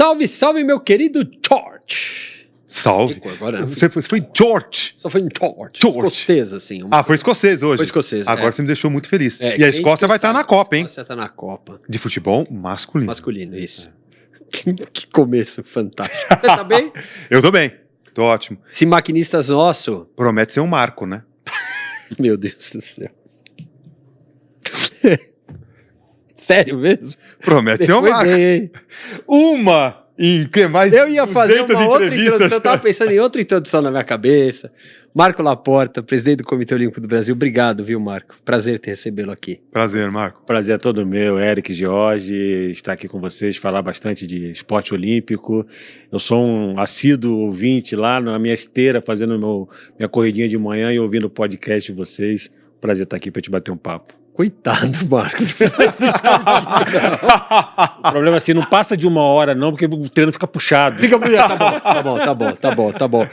Salve, salve, meu querido George. Salve. Agora, Você foi George. só foi em George. Escocês, assim. Foi escocês hoje. Foi escocês, Agora você me deixou muito feliz. É, E a Escócia vai estar na Copa, hein? A Escócia tá na Copa. De futebol masculino. Masculino, isso. Que começo fantástico. Você tá bem? Eu tô bem. Tô ótimo. Esse maquinistas nosso... Promete ser um marco, né? Meu Deus do céu. Sério mesmo? Promete ser um foi marco. bem, hein? Uma em que mais Eu ia fazer 200 uma outra entrevistas. introdução, eu tava pensando em outra introdução na minha cabeça. Marco Laporta, presidente do Comitê Olímpico do Brasil. Obrigado, viu, Marco? Prazer ter recebê-lo aqui. Prazer, Marco. Prazer é todo meu, Eric George, estar aqui com vocês, falar bastante de esporte olímpico. Eu sou um assíduo ouvinte lá na minha esteira, fazendo minha corridinha de manhã e ouvindo o podcast de vocês. Prazer estar aqui para te bater um papo. Coitado, Marco. Não faz isso contigo, O problema é assim, não passa de 1 hora não, porque o treino fica puxado. Fica bonito, tá bom.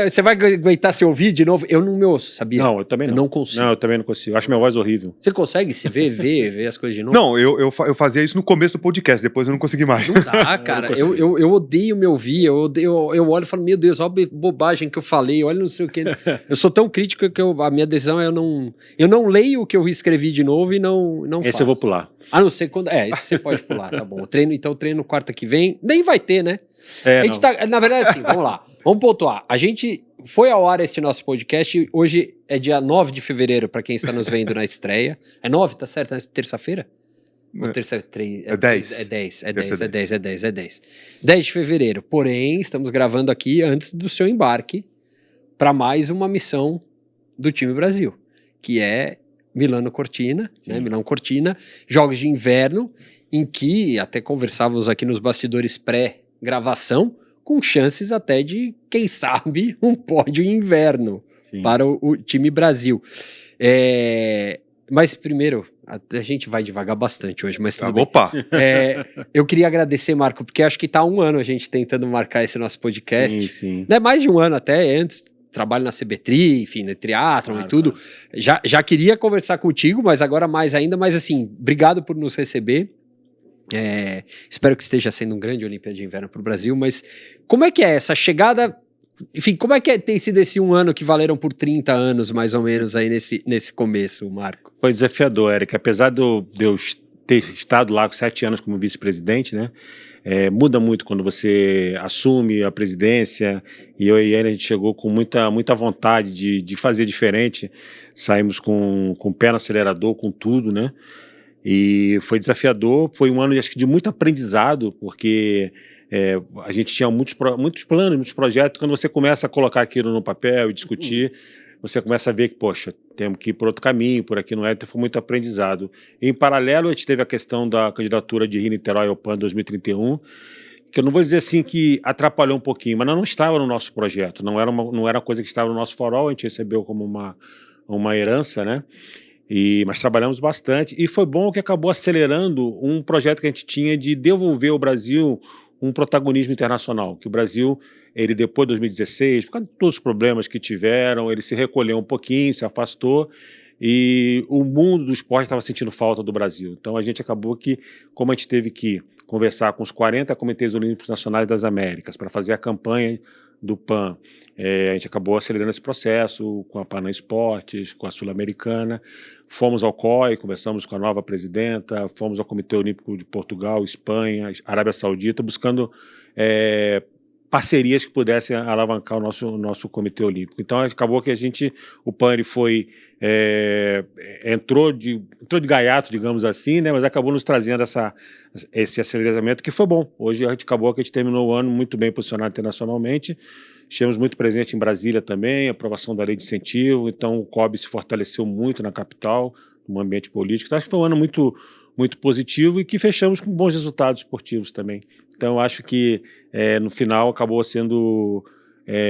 Você vai aguentar se ouvir de novo? Eu não me ouço, sabia? Não, eu também não. Eu não consigo. Não, eu também não consigo. Acho minha voz horrível. Você consegue se ver as coisas de novo? Não, eu fazia isso no começo do podcast, depois eu não consegui mais. Não dá, cara. Eu odeio me ouvir. Eu olho e falo, meu Deus, olha a bobagem que eu falei, olha não sei o que. Eu sou tão crítico que a minha decisão é eu não leio o que eu escrevi de novo e não Esse faço. eu vou pular. A não ser quando... esse você pode pular, tá bom. Então o treino quarta que vem, nem vai ter, né? A gente tá, na verdade, assim, vamos lá. Vamos pontuar. A gente foi ao ar este nosso podcast, hoje é dia 9 de fevereiro, para quem está nos vendo na estreia. É 9, tá certo? É terça-feira? Ou terça-feira? É 10. É 10. 10 de fevereiro. Porém, estamos gravando aqui antes do seu embarque para mais uma missão do time Brasil, que é Milano Cortina, né? Milão Cortina, Jogos de Inverno, em que até conversávamos aqui nos bastidores pré-gravação, com chances até de, quem sabe, um pódio em inverno. Sim. Para o time Brasil. Mas primeiro, a gente vai devagar bastante hoje, mas tudo bem. Opa! Eu queria agradecer, Marco, porque acho que tá 1 ano a gente tentando marcar esse nosso podcast. Sim, sim. Não é mais de 1 ano até, antes trabalho na CBTRI, enfim, no triatlon e tudo. Claro. Já queria conversar contigo, mas agora mais ainda. Mas assim, obrigado por nos receber. Espero que esteja sendo um grande Olimpíada de Inverno para o Brasil. Mas como é que é essa chegada? Enfim, como é que tem sido esse 1 ano que valeram por 30 anos, mais ou menos, aí nesse começo, Marco? Foi desafiador, Eric. Apesar de eu ter estado lá com 7 anos como vice-presidente, né? Muda muito quando você assume a presidência, e eu e ele a gente chegou com muita vontade de fazer diferente, saímos com o pé no acelerador, com tudo, né? E foi desafiador, foi um ano acho que de muito aprendizado, porque a gente tinha muitos planos, muitos projetos. Quando você começa a colocar aquilo no papel e discutir, você começa a ver que, poxa, temos que ir por outro caminho, por aqui não é, então foi muito aprendizado. Em paralelo, a gente teve a questão da candidatura de Rio-Niterói ao PAN 2031, que eu não vou dizer assim que atrapalhou um pouquinho, mas não estava no nosso projeto, não era uma coisa que estava no nosso farol, a gente recebeu como uma herança, né? Mas trabalhamos bastante, e foi bom que acabou acelerando um projeto que a gente tinha de devolver ao Brasil um protagonismo internacional, que o Brasil, ele depois de 2016, por causa de todos os problemas que tiveram, ele se recolheu um pouquinho, se afastou, e o mundo do esporte estava sentindo falta do Brasil. Então a gente acabou que, como a gente teve que conversar com os 40 comitês olímpicos nacionais das Américas para fazer a campanha do PAN, a gente acabou acelerando esse processo com a Pana Esportes, com a Sul-Americana, fomos ao COI, conversamos com a nova presidenta, fomos ao Comitê Olímpico de Portugal, Espanha, Arábia Saudita, buscando parcerias que pudessem alavancar o nosso Comitê Olímpico. Então acabou que o PAN ele entrou de gaiato, digamos assim, né, mas acabou nos trazendo esse aceleramento que foi bom. Hoje acabou que a gente terminou o ano muito bem posicionado internacionalmente. Estivemos muito presentes em Brasília também, aprovação da lei de incentivo, então o COB se fortaleceu muito na capital, no ambiente político. Então, acho que foi um ano muito, muito positivo e que fechamos com bons resultados esportivos também. Então, acho que no final acabou sendo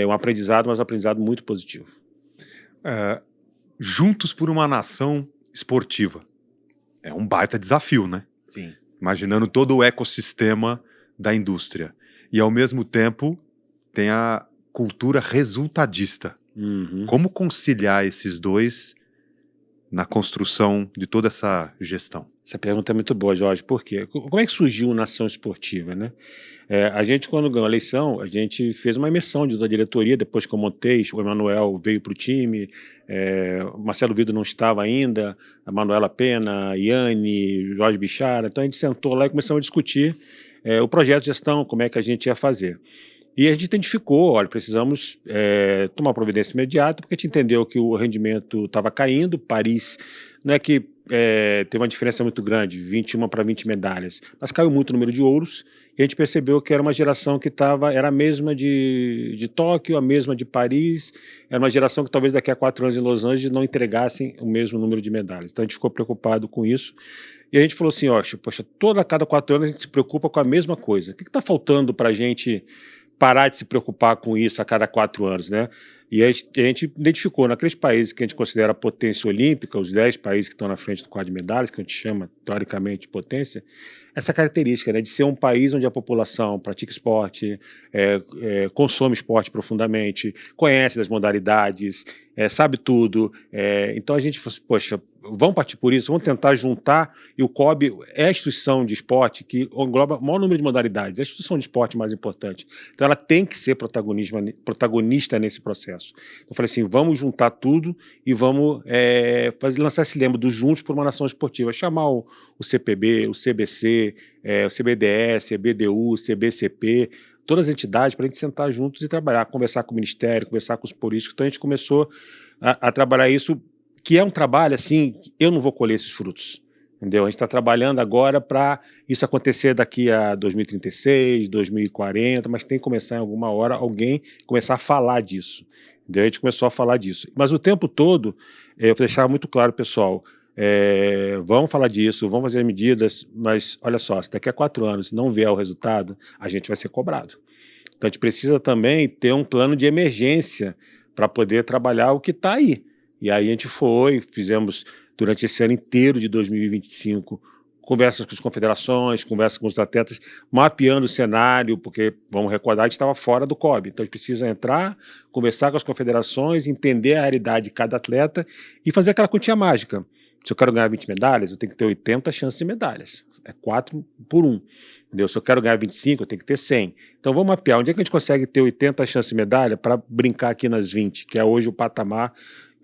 um aprendizado, mas um aprendizado muito positivo. Juntos por uma nação esportiva. É um baita desafio, né? Sim. Imaginando todo o ecossistema da indústria. E, ao mesmo tempo, tem a cultura resultadista. Uhum. Como conciliar esses dois na construção de toda essa gestão? Essa pergunta é muito boa, Jorge. Por quê? Como é que surgiu a Nação Esportiva, né? A gente, quando ganhou a eleição, a gente fez uma imersão da diretoria, depois que eu montei, o Emanuel veio para o time, o Marcelo Vido não estava ainda, a Manuela Pena, a Iane, Jorge Bichara. Então a gente sentou lá e começamos a discutir o projeto de gestão, como é que a gente ia fazer. E a gente identificou, olha, precisamos tomar providência imediata, porque a gente entendeu que o rendimento estava caindo. Paris não é que teve uma diferença muito grande, 21 para 20 medalhas, mas caiu muito o número de ouros, e a gente percebeu que era uma geração que era a mesma de Tóquio, a mesma de Paris, era uma geração que talvez daqui a 4 anos em Los Angeles não entregassem o mesmo número de medalhas. Então a gente ficou preocupado com isso, e a gente falou assim, poxa, cada 4 anos a gente se preocupa com a mesma coisa. O que está faltando para a gente parar de se preocupar com isso a cada 4 anos, né? E a gente identificou naqueles países que a gente considera potência olímpica, os 10 países que estão na frente do quadro de medalhas, que a gente chama, teoricamente, de potência, essa característica, né, de ser um país onde a população pratica esporte, consome esporte profundamente, conhece das modalidades, sabe tudo. Então a gente falou assim, poxa, vamos partir por isso, vamos tentar juntar, e o COB é a instituição de esporte que engloba o maior número de modalidades, é a instituição de esporte mais importante. Então ela tem que ser protagonista nesse processo. Então eu falei assim, vamos juntar tudo e vamos lançar esse lema dos Juntos por uma Nação Esportiva, chamar o CPB, o CBC, o CBDS, a BDU, o CBCP, todas as entidades para a gente sentar juntos e trabalhar, conversar com o Ministério, conversar com os políticos. Então a gente começou a trabalhar isso, que é um trabalho assim, eu não vou colher esses frutos, entendeu? A gente está trabalhando agora para isso acontecer daqui a 2036, 2040, mas tem que começar em alguma hora alguém começar a falar disso, entendeu? A gente começou a falar disso, mas o tempo todo eu vou deixar muito claro, pessoal, vamos falar disso, vamos fazer medidas, mas olha só, se daqui a 4 anos não vier o resultado, a gente vai ser cobrado. Então a gente precisa também ter um plano de emergência para poder trabalhar o que está aí. E aí a gente fizemos durante esse ano inteiro de 2025 conversas com as confederações, conversas com os atletas, mapeando o cenário, porque, vamos recordar, a gente estava fora do COB. Então a gente precisa entrar, conversar com as confederações, entender a realidade de cada atleta e fazer aquela continha mágica. Se eu quero ganhar 20 medalhas, eu tenho que ter 80 chances de medalhas. É 4 por 1. Entendeu? Se eu quero ganhar 25, eu tenho que ter 100. Então vamos mapear. Onde é que a gente consegue ter 80 chances de medalha para brincar aqui nas 20, que é hoje o patamar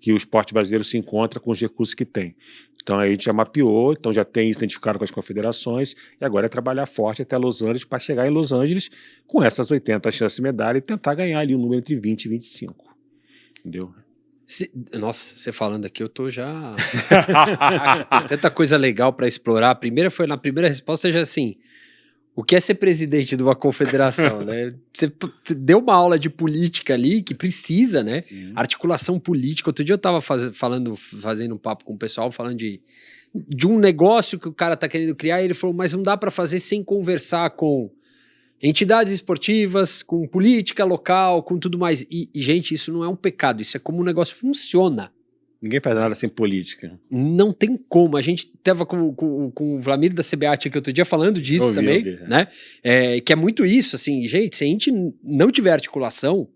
que o esporte brasileiro se encontra com os recursos que tem. Então aí a gente já mapeou, então já tem isso identificado com as confederações, e agora é trabalhar forte até Los Angeles para chegar em Los Angeles com essas 80 chances de medalha e tentar ganhar ali um número entre 20 e 25. Entendeu? Nossa, você falando aqui, eu tô já... Tanta coisa legal para explorar. Na primeira resposta já assim... O que é ser presidente de uma confederação, né? Você deu uma aula de política ali que precisa, né? Sim. Articulação política. Outro dia eu estava fazendo um papo com o pessoal, falando de um negócio que o cara tá querendo criar, e ele falou, mas não dá para fazer sem conversar com entidades esportivas, com política local, com tudo mais. E, gente, isso não é um pecado, isso é como o negócio funciona. Ninguém faz nada sem política. Não tem como. A gente estava com o Vlamir da CBAT aqui outro dia falando disso também, né? Que é muito isso, assim, gente, se a gente não tiver articulação,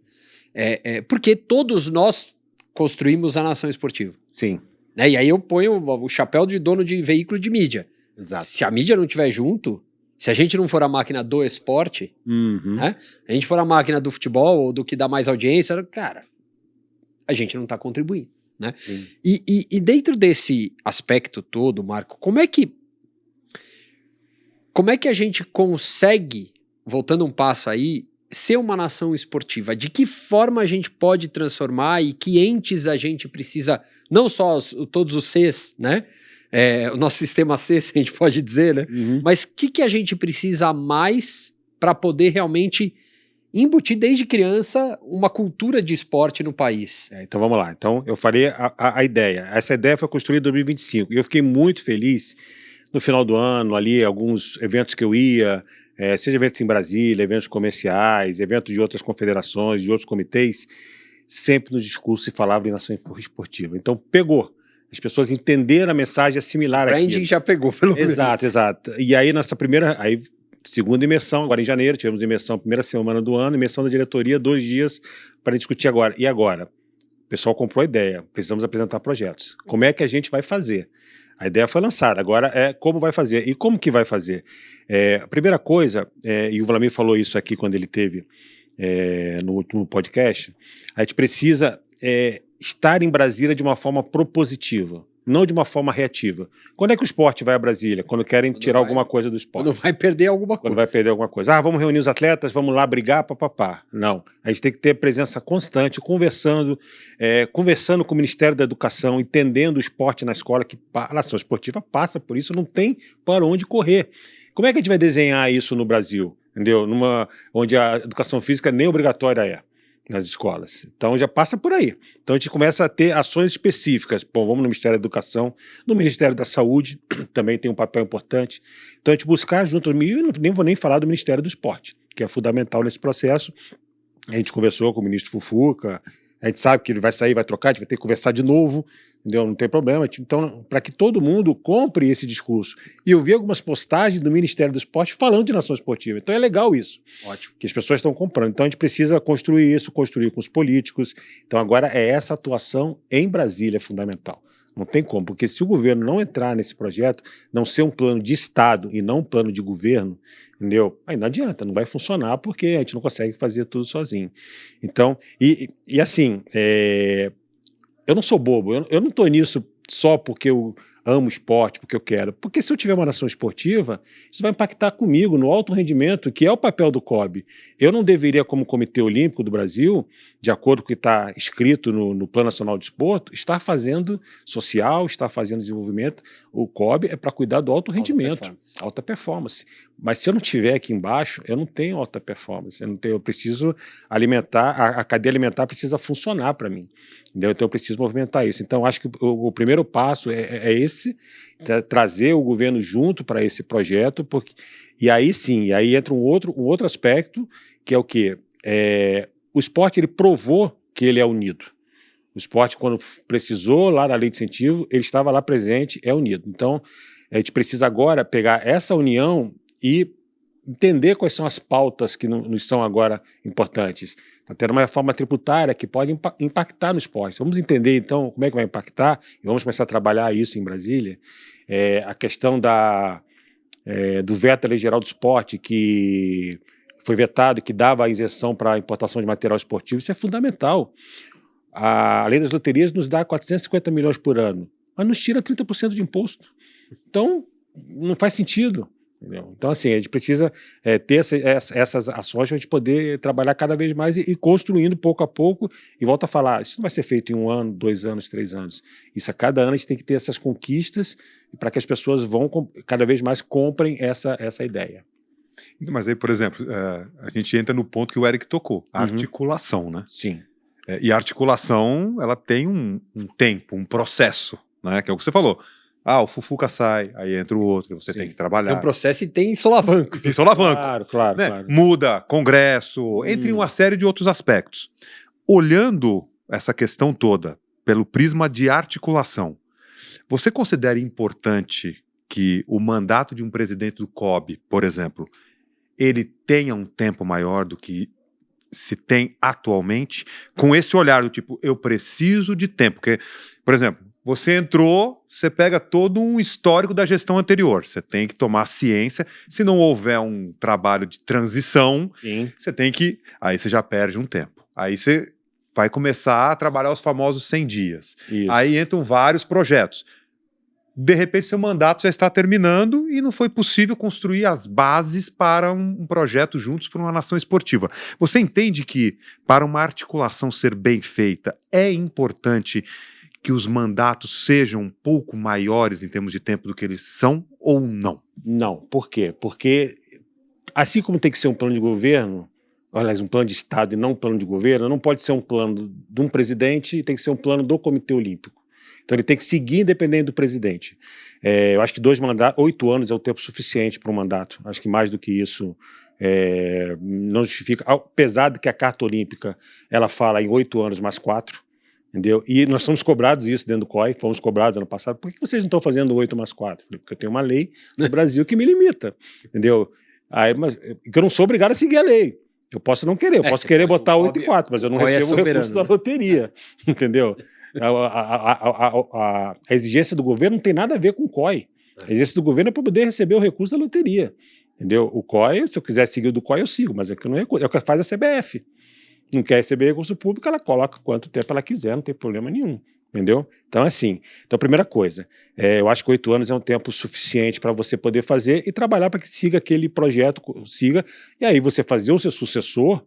porque todos nós construímos a nação esportiva. Sim. Né? E aí eu ponho o chapéu de dono de veículo de mídia. Exato. Se a mídia não estiver junto, se a gente não for a máquina do esporte, né? A gente for a máquina do futebol ou do que dá mais audiência, cara, a gente não está contribuindo. Né? E dentro desse aspecto todo, Marco, como é que a gente consegue, voltando um passo aí, ser uma nação esportiva? De que forma a gente pode transformar e que entes a gente precisa, não só todos os Cs, né? O nosso sistema C, se a gente pode dizer, né? Mas o que a gente precisa mais para poder realmente embutir desde criança uma cultura de esporte no país? Então vamos lá. Então eu falei a ideia. Essa ideia foi construída em 2025 e eu fiquei muito feliz no final do ano, ali, alguns eventos que eu ia, seja eventos em Brasília, eventos comerciais, eventos de outras confederações, de outros comitês, sempre nos discursos se falava em nação esportiva. Então pegou. As pessoas entenderam a mensagem, assimilaram aquilo. Branding já pegou, pelo menos. Exato. E aí nessa primeira... Segunda imersão, agora em janeiro, tivemos imersão, primeira semana do ano, imersão da diretoria, 2 dias para discutir agora. E agora? O pessoal comprou a ideia, precisamos apresentar projetos. Como é que a gente vai fazer? A ideia foi lançada, agora é como vai fazer. E como que vai fazer? A primeira coisa, e o Wlamir falou isso aqui quando ele teve no último podcast, a gente precisa estar em Brasília de uma forma propositiva, não de uma forma reativa. Quando é que o esporte vai a Brasília? Quando querem tirar alguma coisa do esporte. Quando vai perder alguma coisa. Quando vai perder alguma coisa. Vamos reunir os atletas, vamos lá brigar, papapá. Não. A gente tem que ter presença constante, conversando com o Ministério da Educação, entendendo o esporte na escola, que a nação esportiva passa por isso, não tem para onde correr. Como é que a gente vai desenhar isso no Brasil? Entendeu? Onde a educação física nem obrigatória é nas escolas. Então já passa por aí. Então a gente começa a ter ações específicas. Bom, vamos no Ministério da Educação, no Ministério da Saúde, também tem um papel importante. Então a gente buscar junto, nem vou nem falar do Ministério do Esporte, que é fundamental nesse processo. A gente conversou com o ministro Fufuca, a gente sabe que ele vai sair, vai trocar, a gente vai ter que conversar de novo, entendeu? Não tem problema. Então, para que todo mundo compre esse discurso. E eu vi algumas postagens do Ministério do Esporte falando de nação esportiva. Então é legal isso. Ótimo. Que as pessoas estão comprando. Então a gente precisa construir isso, construir com os políticos. Então agora essa atuação em Brasília é fundamental. Não tem como, porque se o governo não entrar nesse projeto, não ser um plano de Estado e não um plano de governo, entendeu? Aí não adianta, não vai funcionar porque a gente não consegue fazer tudo sozinho. Então, e assim, eu não sou bobo, eu não estou nisso só porque eu amo esporte, porque eu quero. Porque se eu tiver uma nação esportiva, isso vai impactar comigo no alto rendimento, que é o papel do COB. Eu não deveria, como Comitê Olímpico do Brasil, de acordo com o que está escrito no Plano Nacional de Esporte, estar fazendo social, estar fazendo desenvolvimento. O COB é para cuidar do alto rendimento, alta performance. Mas se eu não tiver aqui embaixo, eu não tenho alta performance. Eu preciso alimentar, a cadeia alimentar precisa funcionar para mim. Entendeu? Então eu preciso movimentar isso. Então acho que o primeiro passo é esse, trazer o governo junto para esse projeto, e aí sim, aí entra um outro aspecto, que é o quê? O esporte ele provou que ele é unido. O esporte, quando precisou lá na lei de incentivo, ele estava lá presente, é unido. Então a gente precisa agora pegar essa união e entender quais são as pautas que nos são agora importantes. Está tendo uma reforma tributária que pode impactar no esporte. Vamos entender, então, como é que vai impactar e vamos começar a trabalhar isso em Brasília. A questão do veto à Lei Geral do Esporte, que foi vetado, que dava a isenção para a importação de material esportivo, isso é fundamental. A Lei das Loterias nos dá 450 milhões por ano, mas nos tira 30% de imposto. Então, não faz sentido. Entendeu? Então, assim, a gente precisa ter essas ações para a gente poder trabalhar cada vez mais e construindo pouco a pouco. E volto a falar, isso não vai ser feito em 1 ano, 2 anos, 3 anos. Isso a cada ano a gente tem que ter essas conquistas para que as pessoas vão cada vez mais comprem essa ideia. Mas aí, por exemplo, a gente entra no ponto que o Eric tocou, a articulação, né? Sim. E a articulação, ela tem um tempo, um processo, né? Que é o que você falou. O Fufuca sai, aí entra o outro, que você tem que trabalhar. Tem um processo e tem solavancos. Tem solavanco. Claro, né? claro. Muda, congresso, entre uma série de outros aspectos. Olhando essa questão toda pelo prisma de articulação, você considera importante que o mandato de um presidente do COB, por exemplo, ele tenha um tempo maior do que se tem atualmente, com esse olhar do tipo, eu preciso de tempo? Porque, por exemplo, você entrou, você pega todo um histórico da gestão anterior. Você tem que tomar ciência. Se não houver um trabalho de transição, você tem que... Aí você já perde um tempo. Aí você vai começar a trabalhar os famosos 100 dias. Isso. Aí entram vários projetos. De repente, seu mandato já está terminando e não foi possível construir as bases para um projeto juntos para uma nação esportiva. Você entende que, para uma articulação ser bem feita, é importante que os mandatos sejam um pouco maiores em termos de tempo do que eles são ou não? Não. Por quê? Porque, assim como tem que ser um plano de governo, aliás, um plano de Estado e não um plano de governo, não pode ser um plano de um presidente, tem que ser um plano do Comitê Olímpico. Então ele tem que seguir independente do presidente. Eu acho que 8 anos é o tempo suficiente para um mandato. Acho que mais do que isso não justifica. Apesar de que a Carta Olímpica ela fala em 8 anos mais 4, entendeu? E nós somos cobrados isso dentro do COI, fomos cobrados ano passado. Por que vocês não estão fazendo 8 mais 4? Porque eu tenho uma lei no Brasil que me limita, entendeu? Mas eu não sou obrigado a seguir a lei. Eu posso não querer, eu posso querer botar 8 e 4, mas eu não recebo o recurso da loteria, entendeu? A exigência do governo não tem nada a ver com o COI. A exigência do governo é para poder receber o recurso da loteria, entendeu? O COI, se eu quiser seguir o do COI, eu sigo, mas é que não é o que faz a CBF. Não quer receber recurso público, ela coloca quanto tempo ela quiser, não tem problema nenhum. Entendeu? Então, assim, então, primeira coisa, eu acho que 8 anos é um tempo suficiente para você poder fazer e trabalhar para que siga aquele projeto, siga, e aí você fazer o seu sucessor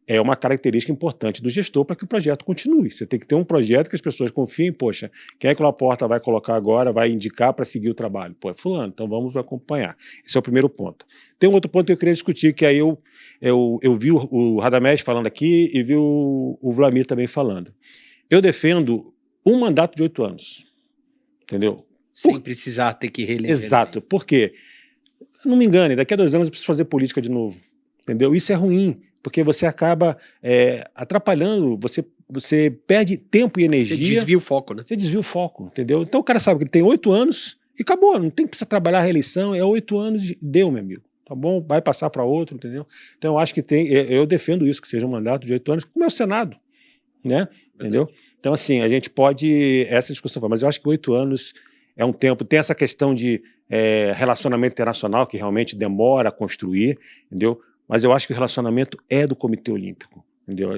é uma característica importante do gestor para que o projeto continue. Você tem que ter um projeto que as pessoas confiem, poxa, quem é que o Laporta vai colocar agora, vai indicar para seguir o trabalho? Pô, é fulano, então vamos acompanhar. Esse é o primeiro ponto. Tem um outro ponto que eu queria discutir, que aí eu vi o Radamés falando aqui e vi o Vlamir também falando. Eu defendo um mandato de 8 anos, entendeu? Sem precisar ter que reeleger. Exato, porque, não me engane, daqui a 2 anos eu preciso fazer política de novo, entendeu? Isso é ruim, porque você acaba atrapalhando, você perde tempo e energia. Você desvia o foco, né? Você desvia o foco, entendeu? Então o cara sabe que ele tem 8 anos e acabou, não tem que precisar trabalhar a reeleição, 8 anos, deu, meu amigo, tá bom? Vai passar para outro, entendeu? Então eu acho que eu defendo isso, que seja um mandato de 8 anos, como é o Senado, né? Entendeu? Então, assim, a gente pode... Essa discussão, mas eu acho que 8 anos é um tempo... Tem essa questão de relacionamento internacional, que realmente demora a construir, entendeu? Mas eu acho que o relacionamento é do Comitê Olímpico, entendeu?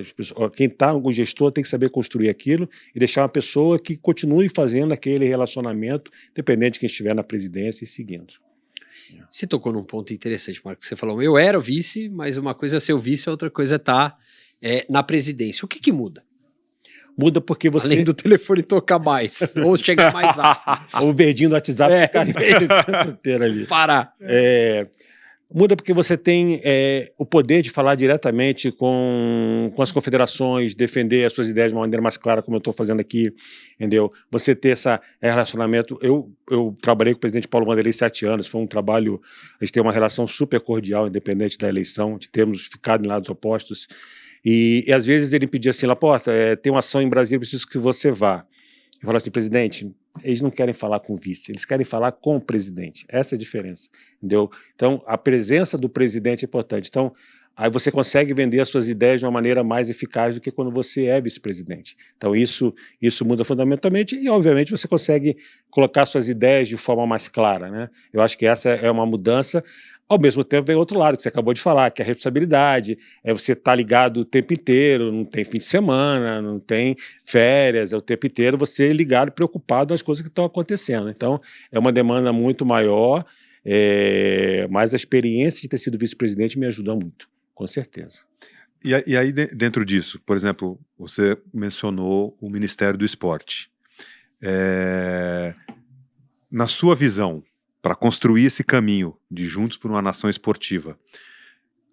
Quem está, algum gestor, tem que saber construir aquilo e deixar uma pessoa que continue fazendo aquele relacionamento, independente de quem estiver na presidência e seguindo. Você tocou num ponto interessante, Marco, que você falou, eu era o vice, mas uma coisa é ser o vice, a outra coisa é estar na presidência. O que muda? Muda porque você... Além do telefone tocar mais, ou chegar mais rápido. Ou o verdinho do WhatsApp ficar o tempo inteiro ali. Parar. Muda porque você tem o poder de falar diretamente com as confederações, defender as suas ideias de uma maneira mais clara, como eu estou fazendo aqui, entendeu? Você ter esse relacionamento... Eu trabalhei com o presidente Paulo Vanderlei 7 anos, foi um trabalho... A gente tem uma relação super cordial, independente da eleição, de termos ficado em lados opostos. E às vezes ele pedia assim, Laporta, tem uma ação em Brasília, preciso que você vá. Eu falo assim, presidente, eles não querem falar com o vice, eles querem falar com o presidente. Essa é a diferença, entendeu? Então, a presença do presidente é importante. Então, aí você consegue vender as suas ideias de uma maneira mais eficaz do que quando você é vice-presidente. Então, isso muda fundamentalmente e, obviamente, você consegue colocar suas ideias de forma mais clara, né? Eu acho que essa é uma mudança. Ao mesmo tempo, vem outro lado, que você acabou de falar, que é a responsabilidade, você estar ligado o tempo inteiro, não tem fim de semana, não tem férias, é o tempo inteiro você ligado, preocupado nas coisas que estão acontecendo. Então, é uma demanda muito maior, mas a experiência de ter sido vice-presidente me ajudou muito, com certeza. E aí, dentro disso, por exemplo, você mencionou o Ministério do Esporte. Na sua visão, para construir esse caminho de Juntos por uma Nação Esportiva,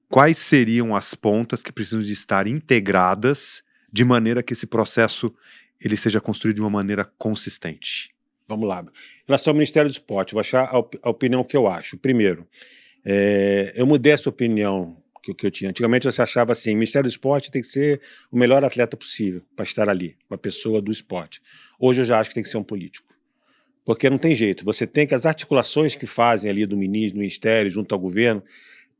quais seriam as pontas que precisam de estar integradas de maneira que esse processo ele seja construído de uma maneira consistente? Vamos lá. Em relação ao Ministério do Esporte, vou achar a opinião que eu acho. Primeiro, eu mudei essa opinião que eu tinha. Antigamente você achava assim, o Ministério do Esporte tem que ser o melhor atleta possível para estar ali, uma pessoa do esporte. Hoje eu já acho que tem que ser um político. Porque não tem jeito, você tem que as articulações que fazem ali do ministério junto ao governo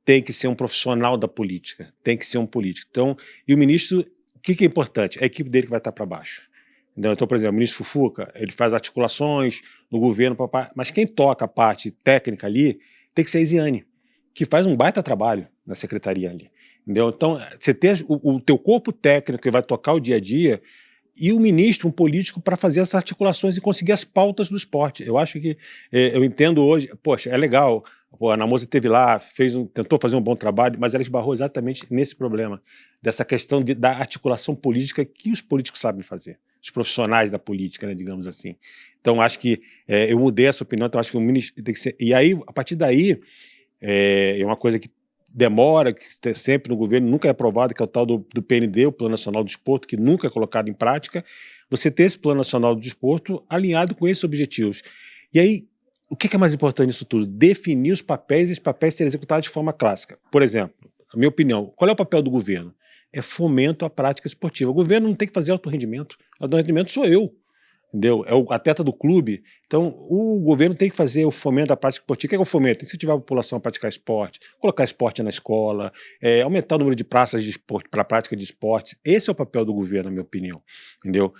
tem que ser um profissional da política, tem que ser um político. Então, e o ministro, o que é importante? A equipe dele que vai estar para baixo. Então, por exemplo, o ministro Fufuca, ele faz articulações no governo, mas quem toca a parte técnica ali tem que ser a Isiane, que faz um baita trabalho na secretaria ali. Entendeu? Então, você tem o teu corpo técnico que vai tocar o dia a dia e o ministro, um político, para fazer essas articulações e conseguir as pautas do esporte. Eu acho que, eu entendo hoje, poxa, é legal, a Ana Moser esteve lá, tentou fazer um bom trabalho, mas ela esbarrou exatamente nesse problema, dessa questão da articulação política que os políticos sabem fazer, os profissionais da política, né, digamos assim. Então, acho que eu mudei essa opinião, então acho que o ministro tem que ser... E aí, a partir daí, é uma coisa que demora, que sempre no governo nunca é aprovado, que é o tal do PND, o Plano Nacional do Desporto, que nunca é colocado em prática, você ter esse Plano Nacional do Desporto alinhado com esses objetivos. E aí, o que é mais importante nisso tudo? Definir os papéis e esses papéis serem executados de forma clássica. Por exemplo, a minha opinião, qual é o papel do governo? É fomento à prática esportiva. O governo não tem que fazer alto rendimento. Alto rendimento sou eu. entendeu? É o atleta do clube. Então, o governo tem que fazer o fomento da prática esportiva. O que é o fomento? Incentivar a população a praticar esporte, colocar esporte na escola, aumentar o número de praças de esporte para a prática de esporte. Esse é o papel do governo, na minha opinião, entendeu?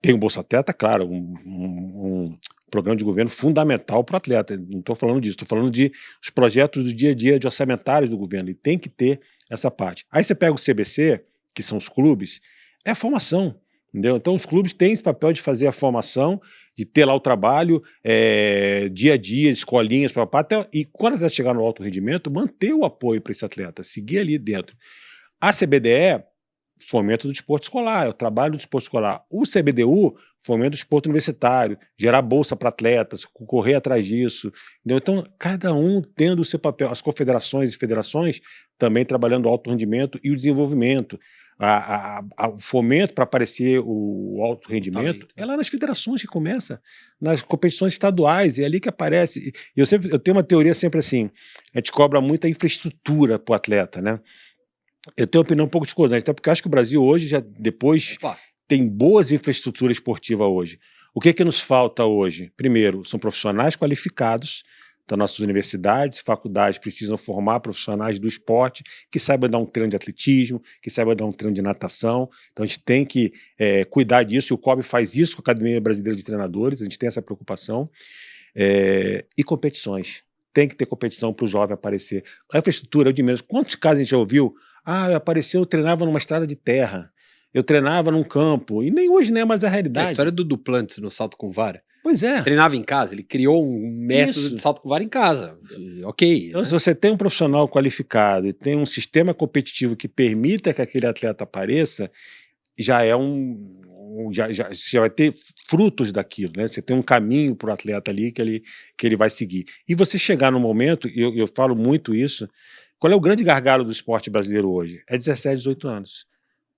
Tem o Bolsa Atleta, claro, um programa de governo fundamental para o atleta. Não estou falando disso, estou falando de os projetos do dia a dia, de orçamentários do governo. E tem que ter essa parte. Aí você pega o CBC, que são os clubes, é a formação. Entendeu? Então, os clubes têm esse papel de fazer a formação, de ter lá o trabalho, dia a dia, escolinhas, e quando até chegar no alto rendimento, manter o apoio para esse atleta, seguir ali dentro. A CBDE, fomento do desporto escolar, é o trabalho do desporto escolar. O CBDU, fomento do desporto universitário, gerar bolsa para atletas, correr atrás disso. Entendeu? Então, cada um tendo o seu papel, as confederações e federações também trabalhando o alto rendimento e o desenvolvimento. O fomento para aparecer o alto rendimento é lá nas federações que começa, nas competições estaduais, é ali que aparece. Eu tenho uma teoria sempre assim, a gente cobra muita infraestrutura para o atleta, né? Eu tenho uma opinião um pouco discordante, até porque eu acho que o Brasil hoje, já depois, tem boas infraestruturas esportivas hoje. O que nos falta hoje? Primeiro, são profissionais qualificados. Então, nossas universidades, faculdades precisam formar profissionais do esporte que saibam dar um treino de atletismo, que saibam dar um treino de natação. Então, a gente tem que cuidar disso, e o COB faz isso com a Academia Brasileira de Treinadores, a gente tem essa preocupação. E competições. Tem que ter competição para o jovem aparecer. A infraestrutura, eu digo mesmo, quantos casos a gente já ouviu? Eu treinava numa estrada de terra, eu treinava num campo, e nem hoje nem é mais a realidade. A história do Duplantis no salto com vara. Pois é. Treinava em casa, ele criou um método de salto com vara em casa. Ok. Então, se você tem um profissional qualificado e tem um sistema competitivo que permita que aquele atleta apareça, já é já vai ter frutos daquilo, né? Você tem um caminho para o atleta ali que ele vai seguir. E você chegar no momento, e eu falo muito isso, qual é o grande gargalo do esporte brasileiro hoje? É 17, 18 anos.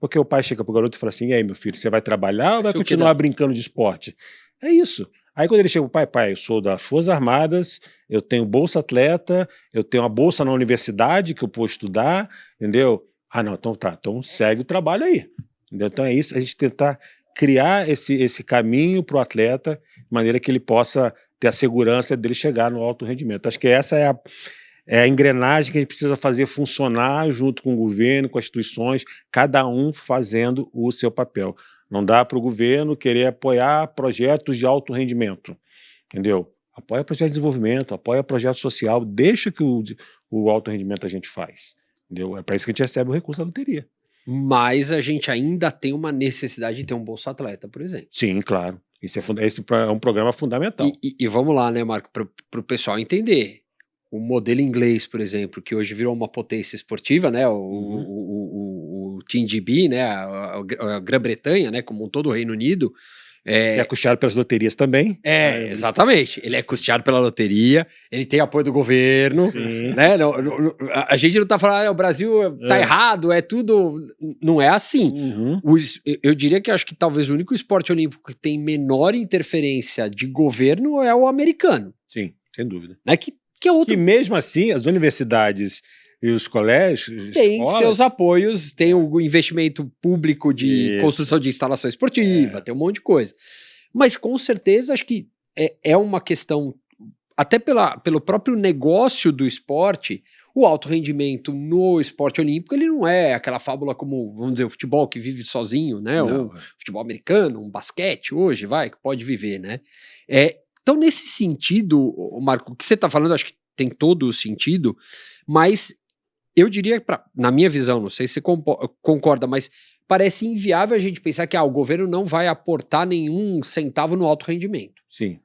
Porque o pai chega pro garoto e fala assim, e aí, meu filho, você vai trabalhar ou vai continuar brincando de esporte? É isso. Aí quando ele chega pro pai, eu sou das Forças Armadas, eu tenho bolsa atleta, eu tenho uma bolsa na universidade que eu vou estudar, entendeu? Não, então tá, então segue o trabalho aí. Entendeu? Então é isso, a gente tentar criar esse caminho pro atleta, de maneira que ele possa ter a segurança dele chegar no alto rendimento. Acho que essa é a engrenagem que a gente precisa fazer funcionar junto com o governo, com as instituições, cada um fazendo o seu papel. Não dá para o governo querer apoiar projetos de alto rendimento, entendeu? Apoia projeto de desenvolvimento, apoia projeto social, deixa que o alto rendimento a gente faz, entendeu? É para isso que a gente recebe o recurso da loteria. Mas a gente ainda tem uma necessidade de ter um Bolsa Atleta, por exemplo. Sim, claro. Esse é um programa fundamental. E vamos lá, né, Marco, para o pessoal entender. O modelo inglês, por exemplo, que hoje virou uma potência esportiva, né, o Team GB, né, a Grã-Bretanha, né, como todo o Reino Unido. Que é custeado pelas loterias também. Exatamente. Ele é custeado pela loteria, ele tem apoio do governo, né? A gente não tá falando, o Brasil tá errado, é tudo. Não é assim. Eu diria que acho que talvez o único esporte olímpico que tem menor interferência de governo é o americano. Sim, sem dúvida. Né? Que é outro. E mesmo assim, as universidades e os colégios tem seus apoios, tem o investimento público de construção de instalação esportiva, tem um monte de coisa. Mas com certeza acho que é uma questão, até pelo próprio negócio do esporte, o alto rendimento no esporte olímpico, ele não é aquela fábula como, vamos dizer, o futebol que vive sozinho, né? Ou futebol americano, um basquete hoje, que pode viver, né? Então, nesse sentido, Marco, o que você está falando, acho que tem todo o sentido, mas eu diria, na minha visão, não sei se você concorda, mas parece inviável a gente pensar que o governo não vai aportar nenhum centavo no alto rendimento. Sim,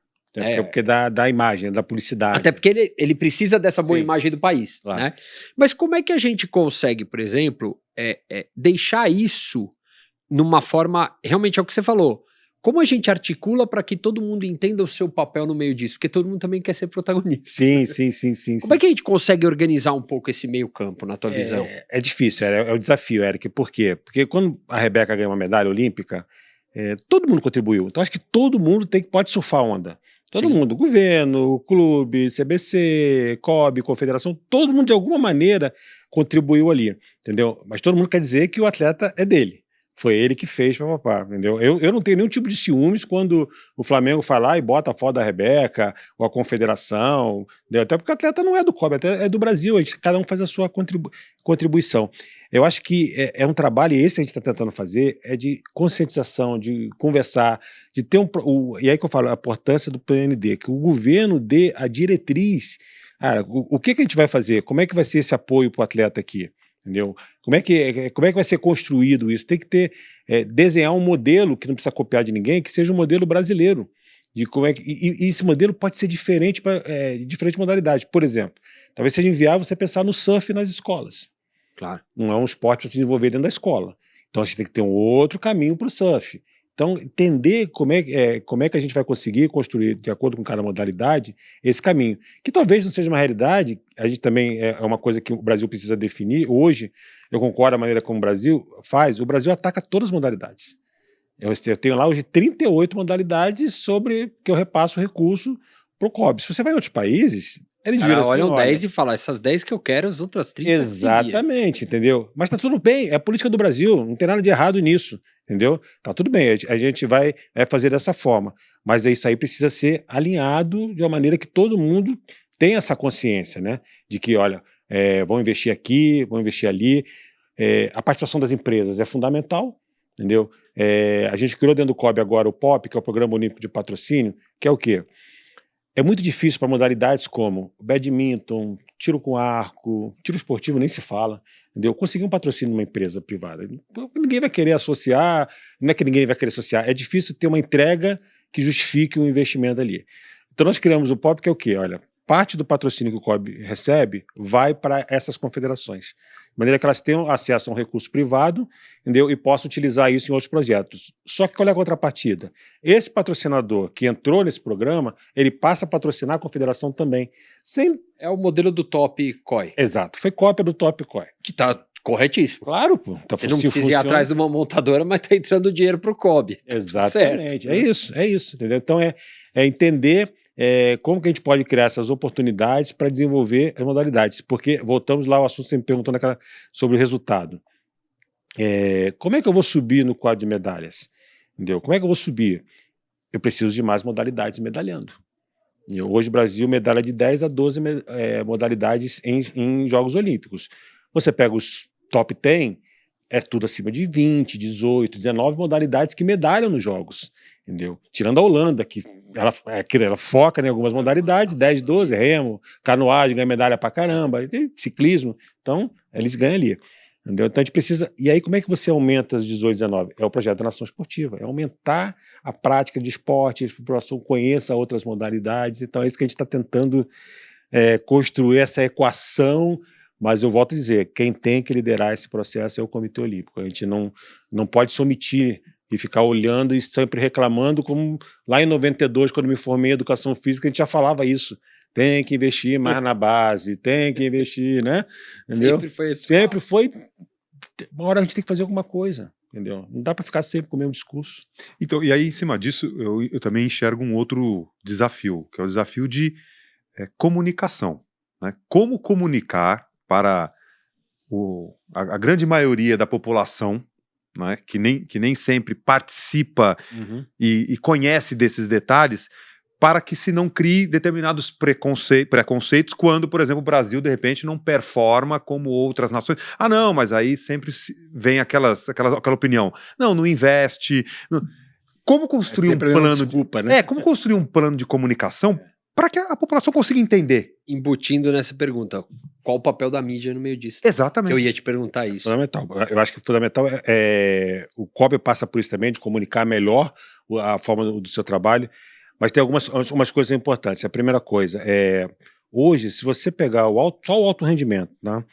porque da imagem, da publicidade. Até porque ele precisa dessa boa imagem do país. Claro. Né? Mas como é que a gente consegue, por exemplo, deixar isso numa forma, realmente é o que você falou, como a gente articula para que todo mundo entenda o seu papel no meio disso? Porque todo mundo também quer ser protagonista. Sim. Como é que a gente consegue organizar um pouco esse meio campo, na tua visão? É difícil, é o desafio, Eric. Por quê? Porque quando a Rebeca ganhou uma medalha olímpica, todo mundo contribuiu. Então acho que todo mundo pode surfar a onda. Todo mundo, governo, clube, CBC, COB, confederação, todo mundo de alguma maneira contribuiu ali, entendeu? Mas todo mundo quer dizer que o atleta é dele. Foi ele que fez, papapá, entendeu? Eu não tenho nenhum tipo de ciúmes quando o Flamengo vai lá e bota a foto da Rebeca, ou a Confederação, entendeu? Até porque o atleta não é do COB, até é do Brasil, cada um faz a sua contribuição. Eu acho que é um trabalho, e esse a gente está tentando fazer, é de conscientização, de conversar, de ter e aí que eu falo, a importância do PND, que o governo dê a diretriz. Cara, o que a gente vai fazer? Como é que vai ser esse apoio para o atleta aqui? Entendeu? Como é que vai ser construído isso? Tem que ter, desenhar um modelo que não precisa copiar de ninguém, que seja um modelo brasileiro. De como é que, e esse modelo pode ser diferente para diferentes modalidades. Por exemplo, talvez seja inviável você pensar no surf nas escolas. Claro. Não é um esporte para se desenvolver dentro da escola. Então a gente tem que ter um outro caminho para o surf. Então, entender como é que a gente vai conseguir construir, de acordo com cada modalidade, esse caminho. Que talvez não seja uma realidade, a gente também é uma coisa que o Brasil precisa definir. Hoje, eu concordo com a maneira como o Brasil faz, o Brasil ataca todas as modalidades. Eu tenho lá hoje 38 modalidades sobre que eu repasso recurso para o COB. Se você vai em outros países, eles viram assim, olham 10 e falam, essas 10 que eu quero, as outras 30 exatamente, entendeu? Mas tá tudo bem, é a política do Brasil, não tem nada de errado nisso, entendeu? Tá tudo bem, a gente vai fazer dessa forma, mas isso aí precisa ser alinhado de uma maneira que todo mundo tenha essa consciência, né? De que, olha, vão investir aqui, vão investir ali, a participação das empresas é fundamental, entendeu? A gente criou dentro do COB agora o POP, que é o Programa Olímpico de Patrocínio, que é o quê? É muito difícil para modalidades como badminton, tiro com arco, tiro esportivo nem se fala, entendeu? Conseguir um patrocínio numa empresa privada. Ninguém vai querer associar, não é que ninguém vai querer associar, é difícil ter uma entrega que justifique um investimento ali. Então nós criamos o POP, que é o quê? Olha, parte do patrocínio que o COB recebe vai para essas confederações, de maneira que elas tenham acesso a um recurso privado, entendeu? E possam utilizar isso em outros projetos. Só que qual é a contrapartida? Esse patrocinador que entrou nesse programa, ele passa a patrocinar a confederação também. É o modelo do Top COI. Exato, foi cópia do Top COI. Que tá corretíssimo. Claro, pô. Você não precisa ir atrás de uma montadora, mas tá entrando dinheiro pro COB. Exatamente, é isso, entendeu? Então é entender como que a gente pode criar essas oportunidades para desenvolver as modalidades, porque voltamos lá ao assunto que você me perguntou sobre o resultado. Como é que eu vou subir no quadro de medalhas? Entendeu? Como é que eu vou subir? Eu preciso de mais modalidades medalhando. E hoje o Brasil medalha de 10 a 12 modalidades em Jogos Olímpicos. Você pega os top 10, é tudo acima de 20, 18, 19 modalidades que medalham nos Jogos, entendeu? Tirando a Holanda, que ela foca em algumas modalidades, 10, 12, remo, canoagem, ganha medalha pra caramba, tem ciclismo, então eles ganham ali. Entendeu? Então a gente precisa. E aí, como é que você aumenta as 18, 19? É o projeto da Nação Esportiva, é aumentar a prática de esporte, a população conheça outras modalidades. Então é isso que a gente está tentando construir essa equação. Mas eu volto a dizer, quem tem que liderar esse processo é o Comitê Olímpico. A gente não pode se omitir e ficar olhando e sempre reclamando, como lá em 92, quando me formei em Educação Física, a gente já falava isso. Tem que investir mais na base, tem que investir, né? Entendeu? Sempre foi isso. Sempre foi. Uma hora a gente tem que fazer alguma coisa, entendeu? Não dá para ficar sempre com o mesmo discurso. Então, e aí, em cima disso, eu também enxergo um outro desafio, que é o desafio de comunicação. Né? Como comunicar para a grande maioria da população, né, que nem sempre participa e conhece desses detalhes, para que se não crie determinados preconceitos quando, por exemplo, o Brasil, de repente, não performa como outras nações. Ah, não, mas aí sempre vem aquela opinião. Não investe. Não. Como construir um plano... Desculpa, né? Como construir um plano de comunicação para que a população consiga entender. Embutindo nessa pergunta, qual o papel da mídia no meio disso? Exatamente. Eu ia te perguntar isso. Fundamental. Eu acho que o fundamental o COB passa por isso também, de comunicar melhor a forma do seu trabalho, mas tem algumas coisas importantes. A primeira coisa hoje, se você pegar só o alto rendimento, né,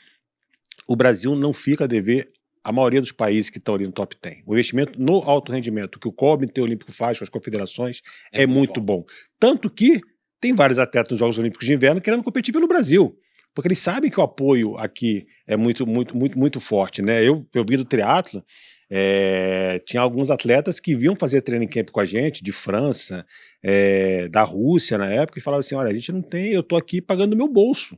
o Brasil não fica a dever a maioria dos países que estão ali no top 10. O investimento no alto rendimento que o Comitê Olímpico faz com as confederações é muito bom. Tanto que tem vários atletas nos Jogos Olímpicos de Inverno querendo competir pelo Brasil, porque eles sabem que o apoio aqui é muito, muito, muito, muito forte, né? Eu vi do triatlo, tinha alguns atletas que vinham fazer training camp com a gente, de França, da Rússia na época, e falavam assim, olha, a gente não tem, eu tô aqui pagando do meu bolso,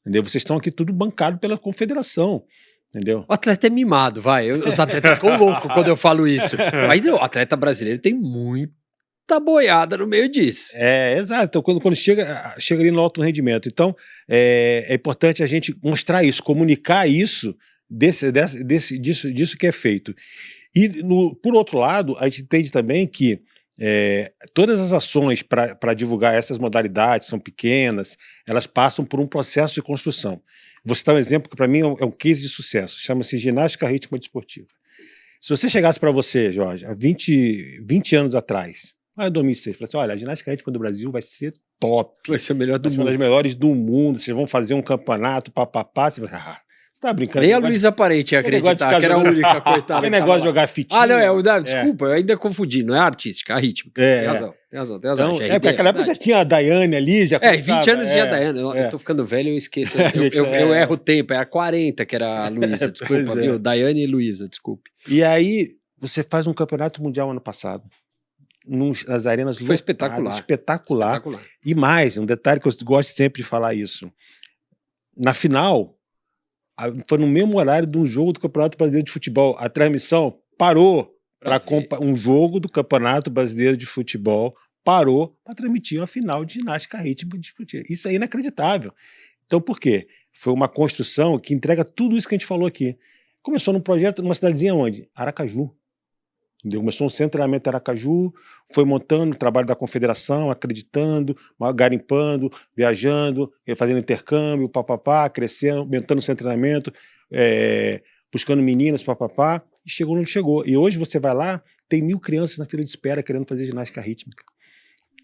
entendeu? Vocês estão aqui tudo bancado pela confederação, entendeu? O atleta é mimado, vai. Os atletas ficam loucos quando eu falo isso. Mas o atleta brasileiro tem muita boiada no meio disso. Exato. Então, quando chega ali no alto rendimento. Então, é importante a gente mostrar isso, comunicar isso, disso que é feito. E, por outro lado, a gente entende também que todas as ações para divulgar essas modalidades são pequenas, elas passam por um processo de construção. Vou citar um exemplo que para mim é um case de sucesso, chama-se ginástica rítmica desportiva. Se você chegasse para você, Jorge, há 20 anos atrás, lá em 2006, falasse, olha, a ginástica rítmica do Brasil vai ser top. Vai ser a melhor do Vai ser uma das mundo. melhores do mundo, vocês vão fazer um campeonato, papapá, você vai... Você tá brincando? Nem a Luísa Parente ia acreditar que era a única, coitada. Que negócio de jogar fitinha. Ah, não, desculpa, eu ainda confundi, não é artística, é a rítmica. Tem razão. Então, porque naquela época já tinha a Daiane ali, já 20 anos tinha a Daiane. Eu tô ficando velho, eu esqueço. Eu erro o tempo, era 40 que era a Luísa, desculpa, viu? Daiane e Luísa, desculpe. E aí, você faz um campeonato mundial ano passado, nas arenas lotadas. Foi espetacular. E mais, um detalhe que eu gosto sempre de falar isso. Na final, foi no mesmo horário de um jogo do Campeonato Brasileiro de Futebol. A transmissão parou para um jogo do Campeonato Brasileiro de Futebol, parou para transmitir uma final de ginástica rítmica desportiva. Isso é inacreditável. Então, por quê? Foi uma construção que entrega tudo isso que a gente falou aqui. Começou num projeto numa cidadezinha onde? Aracaju. Entendeu? Começou um centro de treinamento em Aracaju, foi montando o trabalho da confederação, acreditando, garimpando, viajando, fazendo intercâmbio, papapá, crescendo, aumentando o centro de treinamento, buscando meninas, papapá, e chegou onde chegou. E hoje você vai lá, tem 1.000 crianças na fila de espera querendo fazer ginástica rítmica.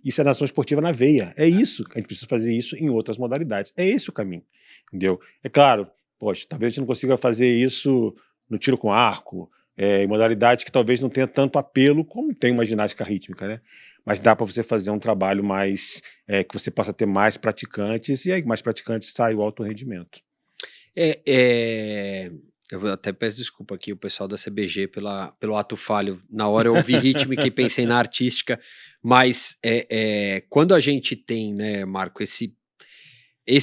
Isso é nação esportiva na veia. É isso, a gente precisa fazer isso em outras modalidades. É esse o caminho, entendeu? É claro, poxa, talvez a gente não consiga fazer isso no tiro com arco, em modalidade que talvez não tenha tanto apelo como tem uma ginástica rítmica, né? Mas dá para você fazer um trabalho mais, que você possa ter mais praticantes, e aí mais praticantes sai o alto rendimento. Eu até peço desculpa aqui o pessoal da CBG pelo ato falho. Na hora eu ouvi rítmica e pensei na artística, mas quando a gente tem, né, Marco, esse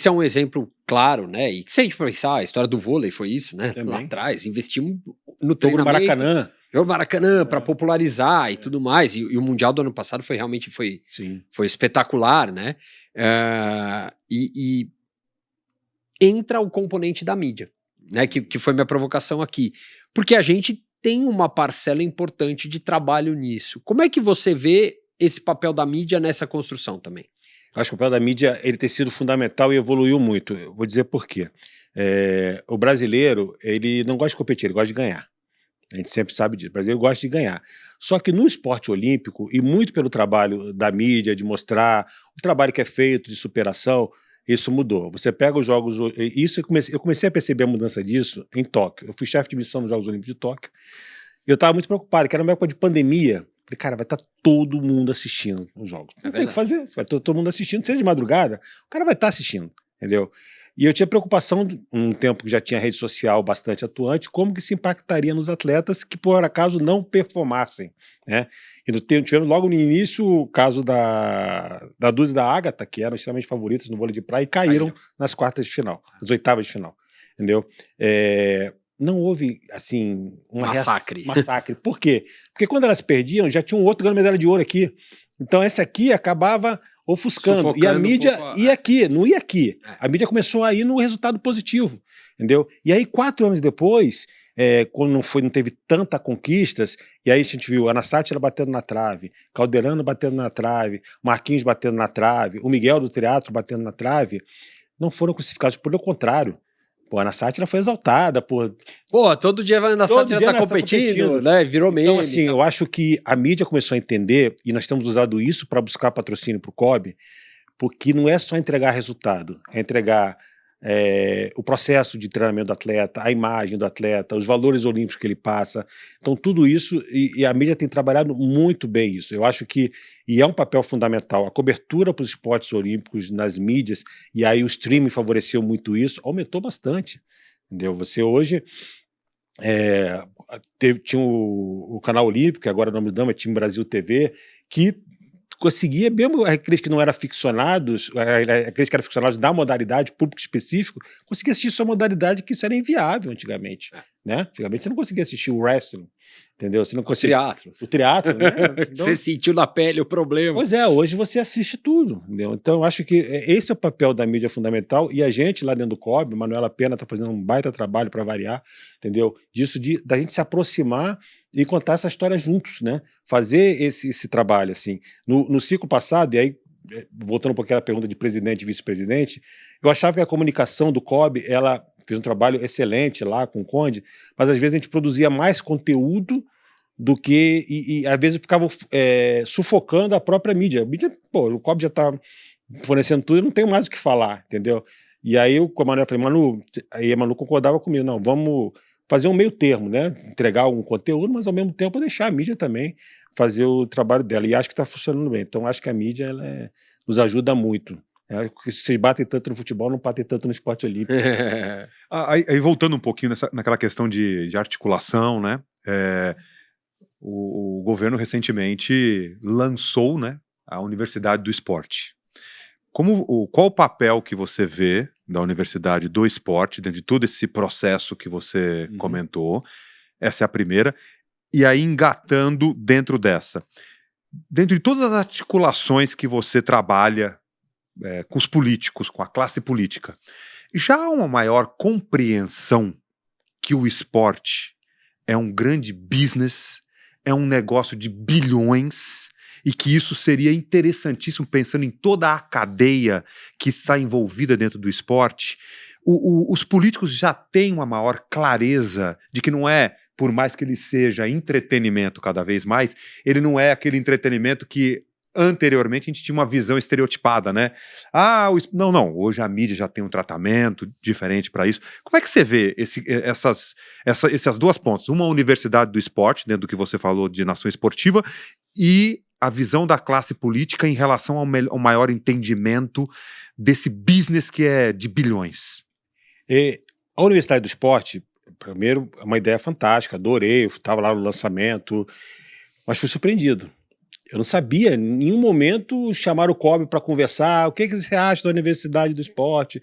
é um exemplo claro, né? E se a gente pensar, a história do vôlei foi isso, né? Também. Lá atrás, investimos no treinamento. Jogo Maracanã, para popularizar e tudo mais. E o Mundial do ano passado foi realmente foi espetacular, né? E entra o componente da mídia, né? Que foi minha provocação aqui. Porque a gente tem uma parcela importante de trabalho nisso. Como é que você vê esse papel da mídia nessa construção também? Eu acho que o papel da mídia ele tem sido fundamental e evoluiu muito. Eu vou dizer por quê. O brasileiro, ele não gosta de competir, ele gosta de ganhar. A gente sempre sabe disso. O brasileiro gosta de ganhar. Só que no esporte olímpico, e muito pelo trabalho da mídia, de mostrar o trabalho que é feito de superação, isso mudou. Você pega os Jogos... Eu comecei a perceber a mudança disso em Tóquio. Eu fui chefe de missão nos Jogos Olímpicos de Tóquio. E eu estava muito preocupado, que era uma época de pandemia. Falei, cara, vai estar todo mundo assistindo os jogos. Não tem o que fazer. Vai estar todo mundo assistindo, seja de madrugada, o cara vai estar assistindo, entendeu? E eu tinha preocupação, um tempo que já tinha rede social bastante atuante, como que se impactaria nos atletas que, por acaso, não performassem, né? E tivemos logo no início o caso da Duda e da Agatha, que eram extremamente favoritas no vôlei de praia, e caíram nas quartas de final, nas oitavas de final, entendeu? Não houve, assim, massacre. Massacre. Por quê? Porque quando elas perdiam, já tinha um outro ganhando medalha de ouro aqui. Então essa aqui acabava ofuscando. Sufocando, e a mídia ia aqui, não ia aqui. A mídia começou a ir no resultado positivo, entendeu? E aí, 4 anos depois, quando não teve tanta conquistas, e aí a gente viu a Ana Sátira batendo na trave, Calderano batendo na trave, Marquinhos batendo na trave, o Miguel do Teatro batendo na trave, não foram crucificados, pelo contrário. Pô, a Ana Sátira foi exaltada. Pô, todo dia a Ana Sátira tá competindo, né? Virou meme. Então, assim, eu acho que a mídia começou a entender, e nós temos usado isso para buscar patrocínio para o COB, porque não é só entregar resultado, é entregar o processo de treinamento do atleta, a imagem do atleta, os valores olímpicos que ele passa. Então, tudo isso, e a mídia tem trabalhado muito bem isso. Eu acho que, e é um papel fundamental, a cobertura para os esportes olímpicos nas mídias, e aí o streaming favoreceu muito isso, aumentou bastante, entendeu? Você hoje tinha o canal olímpico, que agora o nome do é Time Brasil TV, que conseguia, mesmo aqueles que não eram ficcionados, aqueles que eram ficcionados da modalidade, público específico, conseguia assistir sua modalidade, que isso era inviável antigamente. Né? Antigamente você não conseguia assistir o wrestling, entendeu? Você não conseguia... O teatro, né? Então, você sentiu na pele o problema. Pois é, hoje você assiste tudo, entendeu? Então eu acho que esse é o papel da mídia fundamental, e a gente lá dentro do COB, Manuela Pena está fazendo um baita trabalho para variar, entendeu? Disso da gente se aproximar e contar essa história juntos, né? Fazer esse trabalho, assim. No ciclo passado, e aí, voltando um pouquinho à pergunta de presidente e vice-presidente, eu achava que a comunicação do COB, ela fez um trabalho excelente lá com o Conde, mas às vezes a gente produzia mais conteúdo do que, e às vezes ficava sufocando a própria mídia. A mídia, pô, o COB já está fornecendo tudo, eu não tenho mais o que falar, entendeu? E aí eu com a Manu, falei, Manu, aí a Manu concordava comigo, não, vamos fazer um meio termo, né? Entregar algum conteúdo, mas ao mesmo tempo deixar a mídia também fazer o trabalho dela. E acho que está funcionando bem. Então acho que a mídia ela nos ajuda muito. Se vocês batem tanto no futebol, não batem tanto no esporte olímpico. Aí voltando um pouquinho naquela questão de articulação, né? O governo recentemente lançou, né, a Universidade do Esporte. Qual o papel que você vê da Universidade do Esporte dentro de todo esse processo que você comentou? Essa é a primeira. E aí, engatando dentro dessa. Dentro de todas as articulações que você trabalha com os políticos, com a classe política, já há uma maior compreensão que o esporte é um grande business, é um negócio de bilhões, e que isso seria interessantíssimo pensando em toda a cadeia que está envolvida dentro do esporte. Os políticos já têm uma maior clareza de que não é, por mais que ele seja entretenimento cada vez mais, ele não é aquele entretenimento que anteriormente a gente tinha uma visão estereotipada, né? Não, hoje a mídia já tem um tratamento diferente para isso. Como é que você vê essas duas pontas? Uma universidade do esporte, dentro do que você falou de nação esportiva, e a visão da classe política em relação ao maior entendimento desse business que é de bilhões. A Universidade do Esporte, primeiro, é uma ideia fantástica, adorei, eu estava lá no lançamento, mas fui surpreendido. Eu não sabia, em nenhum momento chamaram o COB para conversar, o que você acha da Universidade do Esporte,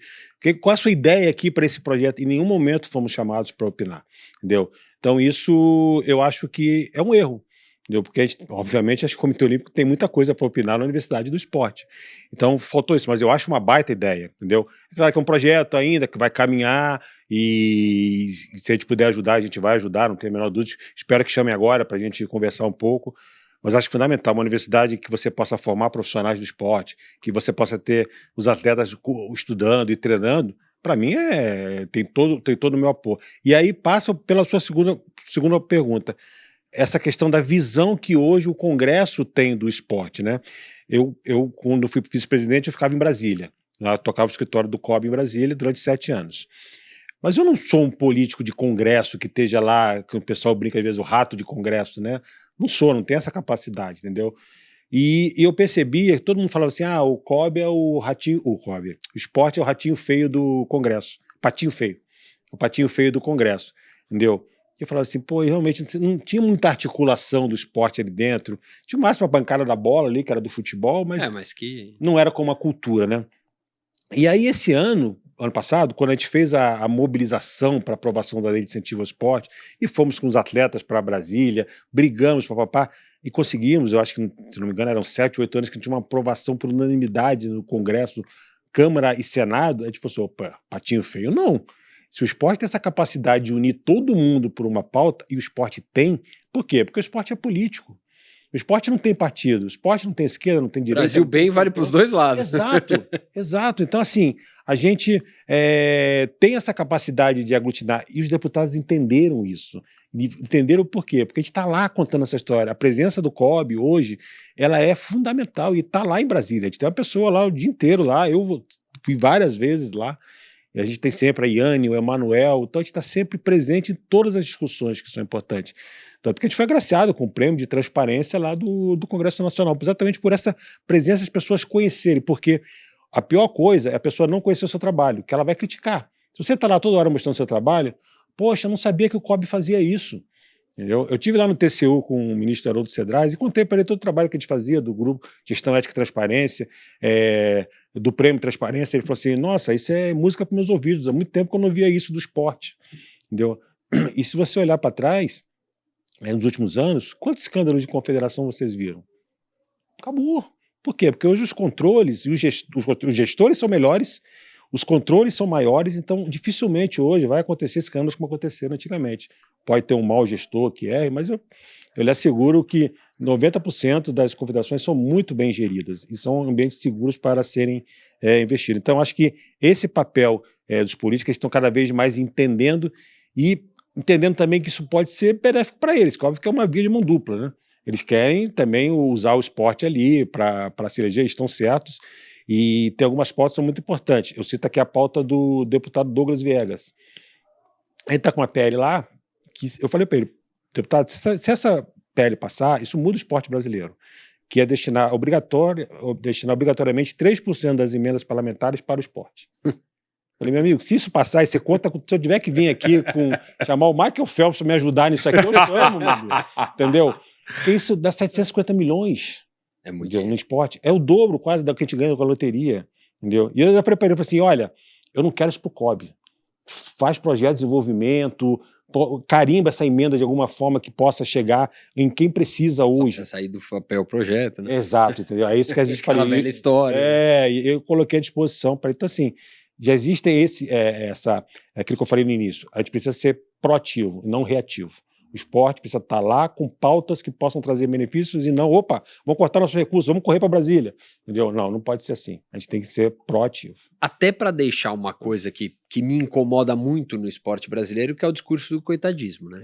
qual a sua ideia aqui para esse projeto? Em nenhum momento fomos chamados para opinar, entendeu? Então isso eu acho que é um erro, entendeu? Porque, obviamente, acho que o Comitê Olímpico tem muita coisa para opinar na Universidade do Esporte. Então faltou isso, mas eu acho uma baita ideia, entendeu? É claro que é um projeto ainda que vai caminhar e se a gente puder ajudar, a gente vai ajudar, não tenho a menor dúvida. Espero que chamem agora para a gente conversar um pouco. Mas acho fundamental uma universidade que você possa formar profissionais do esporte, que você possa ter os atletas estudando e treinando, para mim tem todo o meu apoio. E aí passa pela sua segunda pergunta, essa questão da visão que hoje o Congresso tem do esporte, né? Eu quando fui vice-presidente, eu ficava em Brasília, lá tocava o escritório do COB em Brasília durante 7 anos. Mas eu não sou um político de congresso que esteja lá, que o pessoal brinca às vezes, o rato de congresso, né? Não tenho essa capacidade, entendeu? E eu percebia que todo mundo falava assim, o COB é o ratinho, o esporte é o ratinho feio do Congresso, patinho feio, o patinho feio do Congresso, entendeu? E eu falava assim, pô, realmente não tinha muita articulação do esporte ali dentro, tinha mais uma bancada da bola ali, que era do futebol, mas não era como a cultura, né? E aí esse ano passado, quando a gente fez a mobilização para aprovação da lei de incentivo ao esporte, e fomos com os atletas para Brasília, brigamos, e conseguimos, eu acho que, se não me engano, eram 7, 8 anos que a gente tinha uma aprovação por unanimidade no Congresso, Câmara e Senado, a gente falou assim, opa, patinho feio, não. Se o esporte tem essa capacidade de unir todo mundo por uma pauta, e o esporte tem, por quê? Porque o esporte é político. O esporte não tem partido, o esporte não tem esquerda, não tem direita. Brasil bem vale para os dois lados. Exato. Então, assim, a gente tem essa capacidade de aglutinar, e os deputados entenderam isso. Entenderam por quê? Porque a gente está lá contando essa história. A presença do COB hoje, ela é fundamental, e está lá em Brasília. A gente tem uma pessoa lá o dia inteiro lá, eu fui várias vezes lá, e a gente tem sempre a Iane, o Emanuel, então a gente está sempre presente em todas as discussões que são importantes. Tanto que a gente foi agraciado com o prêmio de transparência lá do Congresso Nacional, exatamente por essa presença, as pessoas conhecerem, porque a pior coisa é a pessoa não conhecer o seu trabalho, que ela vai criticar. Se você está lá toda hora mostrando o seu trabalho, poxa, eu não sabia que o COB fazia isso. Entendeu? Eu tive lá no TCU com o ministro Haroldo Cedrais e contei para ele todo o trabalho que a gente fazia do grupo Gestão Ética e Transparência, do Prêmio Transparência. Ele falou assim, nossa, isso é música para meus ouvidos, há muito tempo que eu não via isso do esporte. Entendeu? E se você olhar para trás, nos últimos anos, quantos escândalos de confederação vocês viram? Acabou. Por quê? Porque hoje os controles e os gestores são melhores, os controles são maiores, então dificilmente hoje vai acontecer escândalos como aconteceram antigamente. Pode ter um mau gestor que mas eu lhe asseguro que 90% das confederações são muito bem geridas e são ambientes seguros para serem investidos. Então, acho que esse papel dos políticos estão cada vez mais entendendo e entendendo também que isso pode ser benéfico para eles, que óbvio que é uma via de mão dupla, né? Eles querem também usar o esporte ali para se eleger, estão certos, e tem algumas pautas que são muito importantes. Eu cito aqui a pauta do deputado Douglas Viegas. Ele está com uma PL lá, que eu falei para ele, deputado, se essa PL passar, isso muda o esporte brasileiro, que é destinar obrigatoriamente 3% das emendas parlamentares para o esporte. Falei, meu amigo, se isso passar, e você conta, se eu tiver que vir aqui chamar o Michael Phelps para me ajudar nisso aqui, eu chamo, meu amigo. Entendeu? Porque isso dá 750 milhões no esporte. É o dobro quase da que a gente ganha com a loteria. Entendeu? E eu já falei para ele, assim, olha, eu não quero isso pro COB. Faz projeto de desenvolvimento, carimba essa emenda de alguma forma que possa chegar em quem precisa hoje. Só sair do papel projeto, né? Exato, entendeu? É isso que a gente fala. Aquela velha história. Eu coloquei à disposição para ele. Então, assim, já existe aquilo que eu falei no início. A gente precisa ser proativo, não reativo. O esporte precisa estar lá com pautas que possam trazer benefícios e não, vamos cortar nossos recursos, vamos correr para Brasília. Entendeu? Não pode ser assim. A gente tem que ser proativo. Até para deixar uma coisa que me incomoda muito no esporte brasileiro, que é o discurso do coitadismo, né?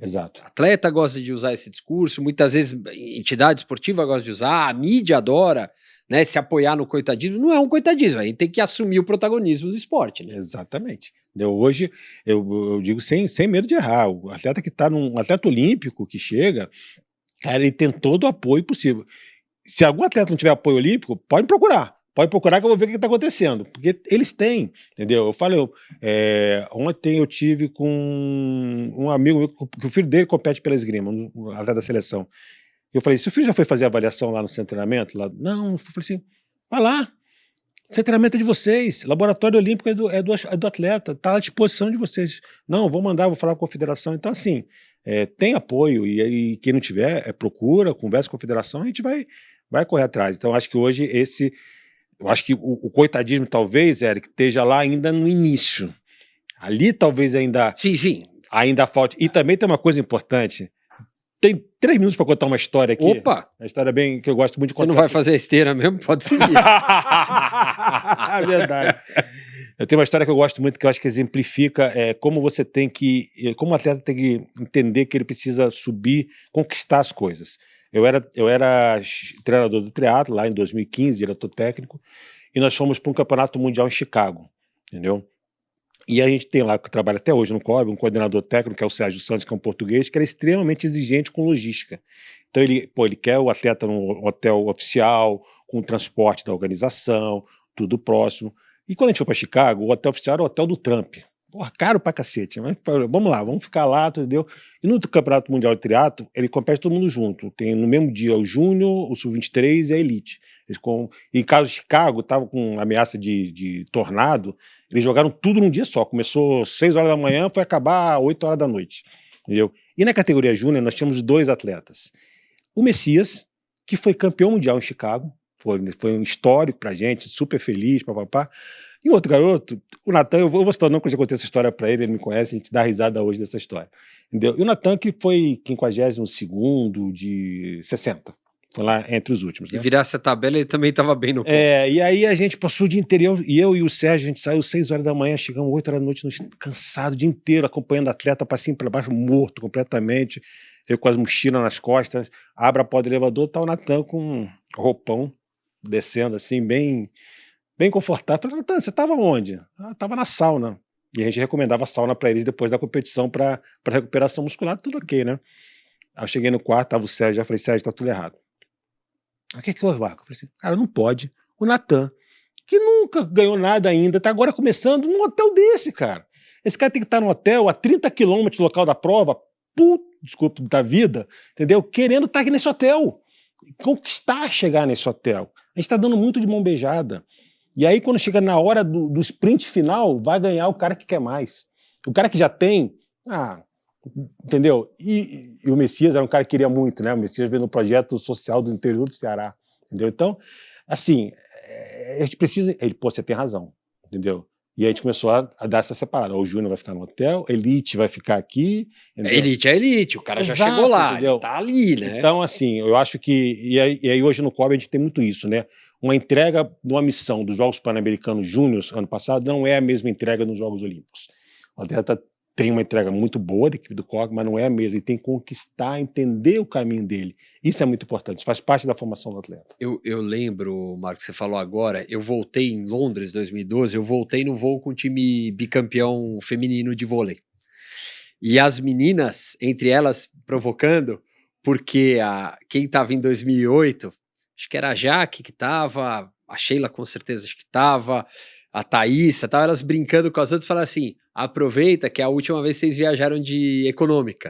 Exato. Atleta gosta de usar esse discurso, muitas vezes entidade esportiva gosta de usar, a mídia adora, né, se apoiar no coitadismo. Não é um coitadismo, a gente tem que assumir o protagonismo do esporte, né? Exatamente. Hoje, eu digo sem medo de errar, o atleta que está um atleta olímpico que chega, cara, ele tem todo o apoio possível. Se algum atleta não tiver apoio olímpico, pode procurar que eu vou ver o que está acontecendo, porque eles têm, entendeu? Eu falei, ontem eu tive com um amigo que o filho dele compete pela esgrima, um atleta da seleção. Eu falei, seu filho já foi fazer avaliação lá no centro de treinamento? Não, eu falei assim, vai lá, centro de treinamento é de vocês, laboratório olímpico é do atleta, está à disposição de vocês. Não, vou falar com a confederação. Então, assim, tem apoio, e quem não tiver, procura, conversa com a confederação, a gente vai correr atrás. Então, acho que hoje eu acho que o coitadismo talvez, Eric, esteja lá ainda no início. Ali talvez ainda... Sim. Ainda falte. E também tem uma coisa importante. Tem 3 minutos para contar uma história aqui. Opa! Uma história bem que eu gosto muito de contar. Você não vai fazer a esteira mesmo? Pode seguir. É verdade. Eu tenho uma história que eu gosto muito, que eu acho que exemplifica como você como o atleta tem que entender que ele precisa subir, conquistar as coisas. Eu era treinador do triatlo lá em 2015, diretor técnico, e nós fomos para um campeonato mundial em Chicago, entendeu? E a gente tem lá, que trabalha até hoje no COB, um coordenador técnico, que é o Sérgio Santos, que é um português, que era extremamente exigente com logística. Então ele quer o atleta num hotel oficial, com o transporte da organização, tudo próximo. E quando a gente foi para Chicago, o hotel oficial era o hotel do Trump. Porra, caro pra cacete. Mas vamos lá, vamos ficar lá, entendeu? E no Campeonato Mundial de Triatlo, ele compete todo mundo junto. Tem no mesmo dia o Júnior, o Sub-23 e a Elite. Em caso de Chicago, estava com ameaça de tornado, eles jogaram tudo num dia só. Começou 6 horas da manhã, foi acabar 8 horas da noite. Entendeu? E na categoria Júnior, nós tínhamos 2 atletas. O Messias, que foi campeão mundial em Chicago, foi um histórico pra gente, super feliz, papapá. E um outro garoto, o Natan, eu vou citar o nome, que eu já contei essa história para ele me conhece, a gente dá risada hoje dessa história. Entendeu? E o Natan, que foi 52º de 60. Foi lá entre os últimos. Se né? virasse a tabela, ele também estava bem no ponto. E aí a gente passou o dia inteiro, e eu e o Sérgio, a gente saiu 6 horas da manhã, chegamos 8 horas da noite, cansado o dia inteiro, acompanhando o atleta para cima e para baixo, morto completamente, eu com as mochilas nas costas, abre a porta do elevador, tá o Natan com um roupão, descendo assim, bem confortável. Falei, Natan, você estava onde? Estava na sauna. E a gente recomendava a sauna para eles depois da competição para recuperação muscular, tudo ok, né? Aí eu cheguei no quarto, tava o Sérgio, já falei, Sérgio, tá tudo errado. O que houve, Marco? Eu falei assim, cara, não pode. O Natan, que nunca ganhou nada ainda, tá agora começando num hotel desse, cara. Esse cara tem que estar no hotel a 30 quilômetros do local da prova, desculpa, da vida, entendeu? Querendo estar aqui nesse hotel, conquistar chegar nesse hotel. A gente está dando muito de mão beijada. E aí, quando chega na hora do sprint final, vai ganhar o cara que quer mais. O cara que já tem, entendeu? E o Messias era um cara que queria muito, né? O Messias veio no projeto social do interior do Ceará, entendeu? Então, assim, a gente precisa... você tem razão, entendeu? E aí a gente começou a dar essa separada. O Júnior vai ficar no hotel, Elite vai ficar aqui. Entendeu? Elite é Elite, o cara já chegou lá, entendeu? ele tá ali, né? Então, assim, eu acho que... E aí hoje no COB a gente tem muito isso, né? Uma entrega de uma missão dos Jogos Pan-Americanos Júniors, ano passado, não é a mesma entrega nos Jogos Olímpicos. O atleta tem uma entrega muito boa da equipe do COB, mas não é a mesma. Ele tem que conquistar, entender o caminho dele. Isso é muito importante, isso faz parte da formação do atleta. Eu lembro, Marcos, você falou agora, eu voltei em Londres, 2012, eu voltei no voo com o time bicampeão feminino de vôlei. E as meninas, entre elas, provocando, porque quem estava em 2008, acho que era a Jaque que estava, a Sheila com certeza acho que estava, a Thaís, elas brincando com as outras, falaram assim, aproveita que é a última vez que vocês viajaram de econômica.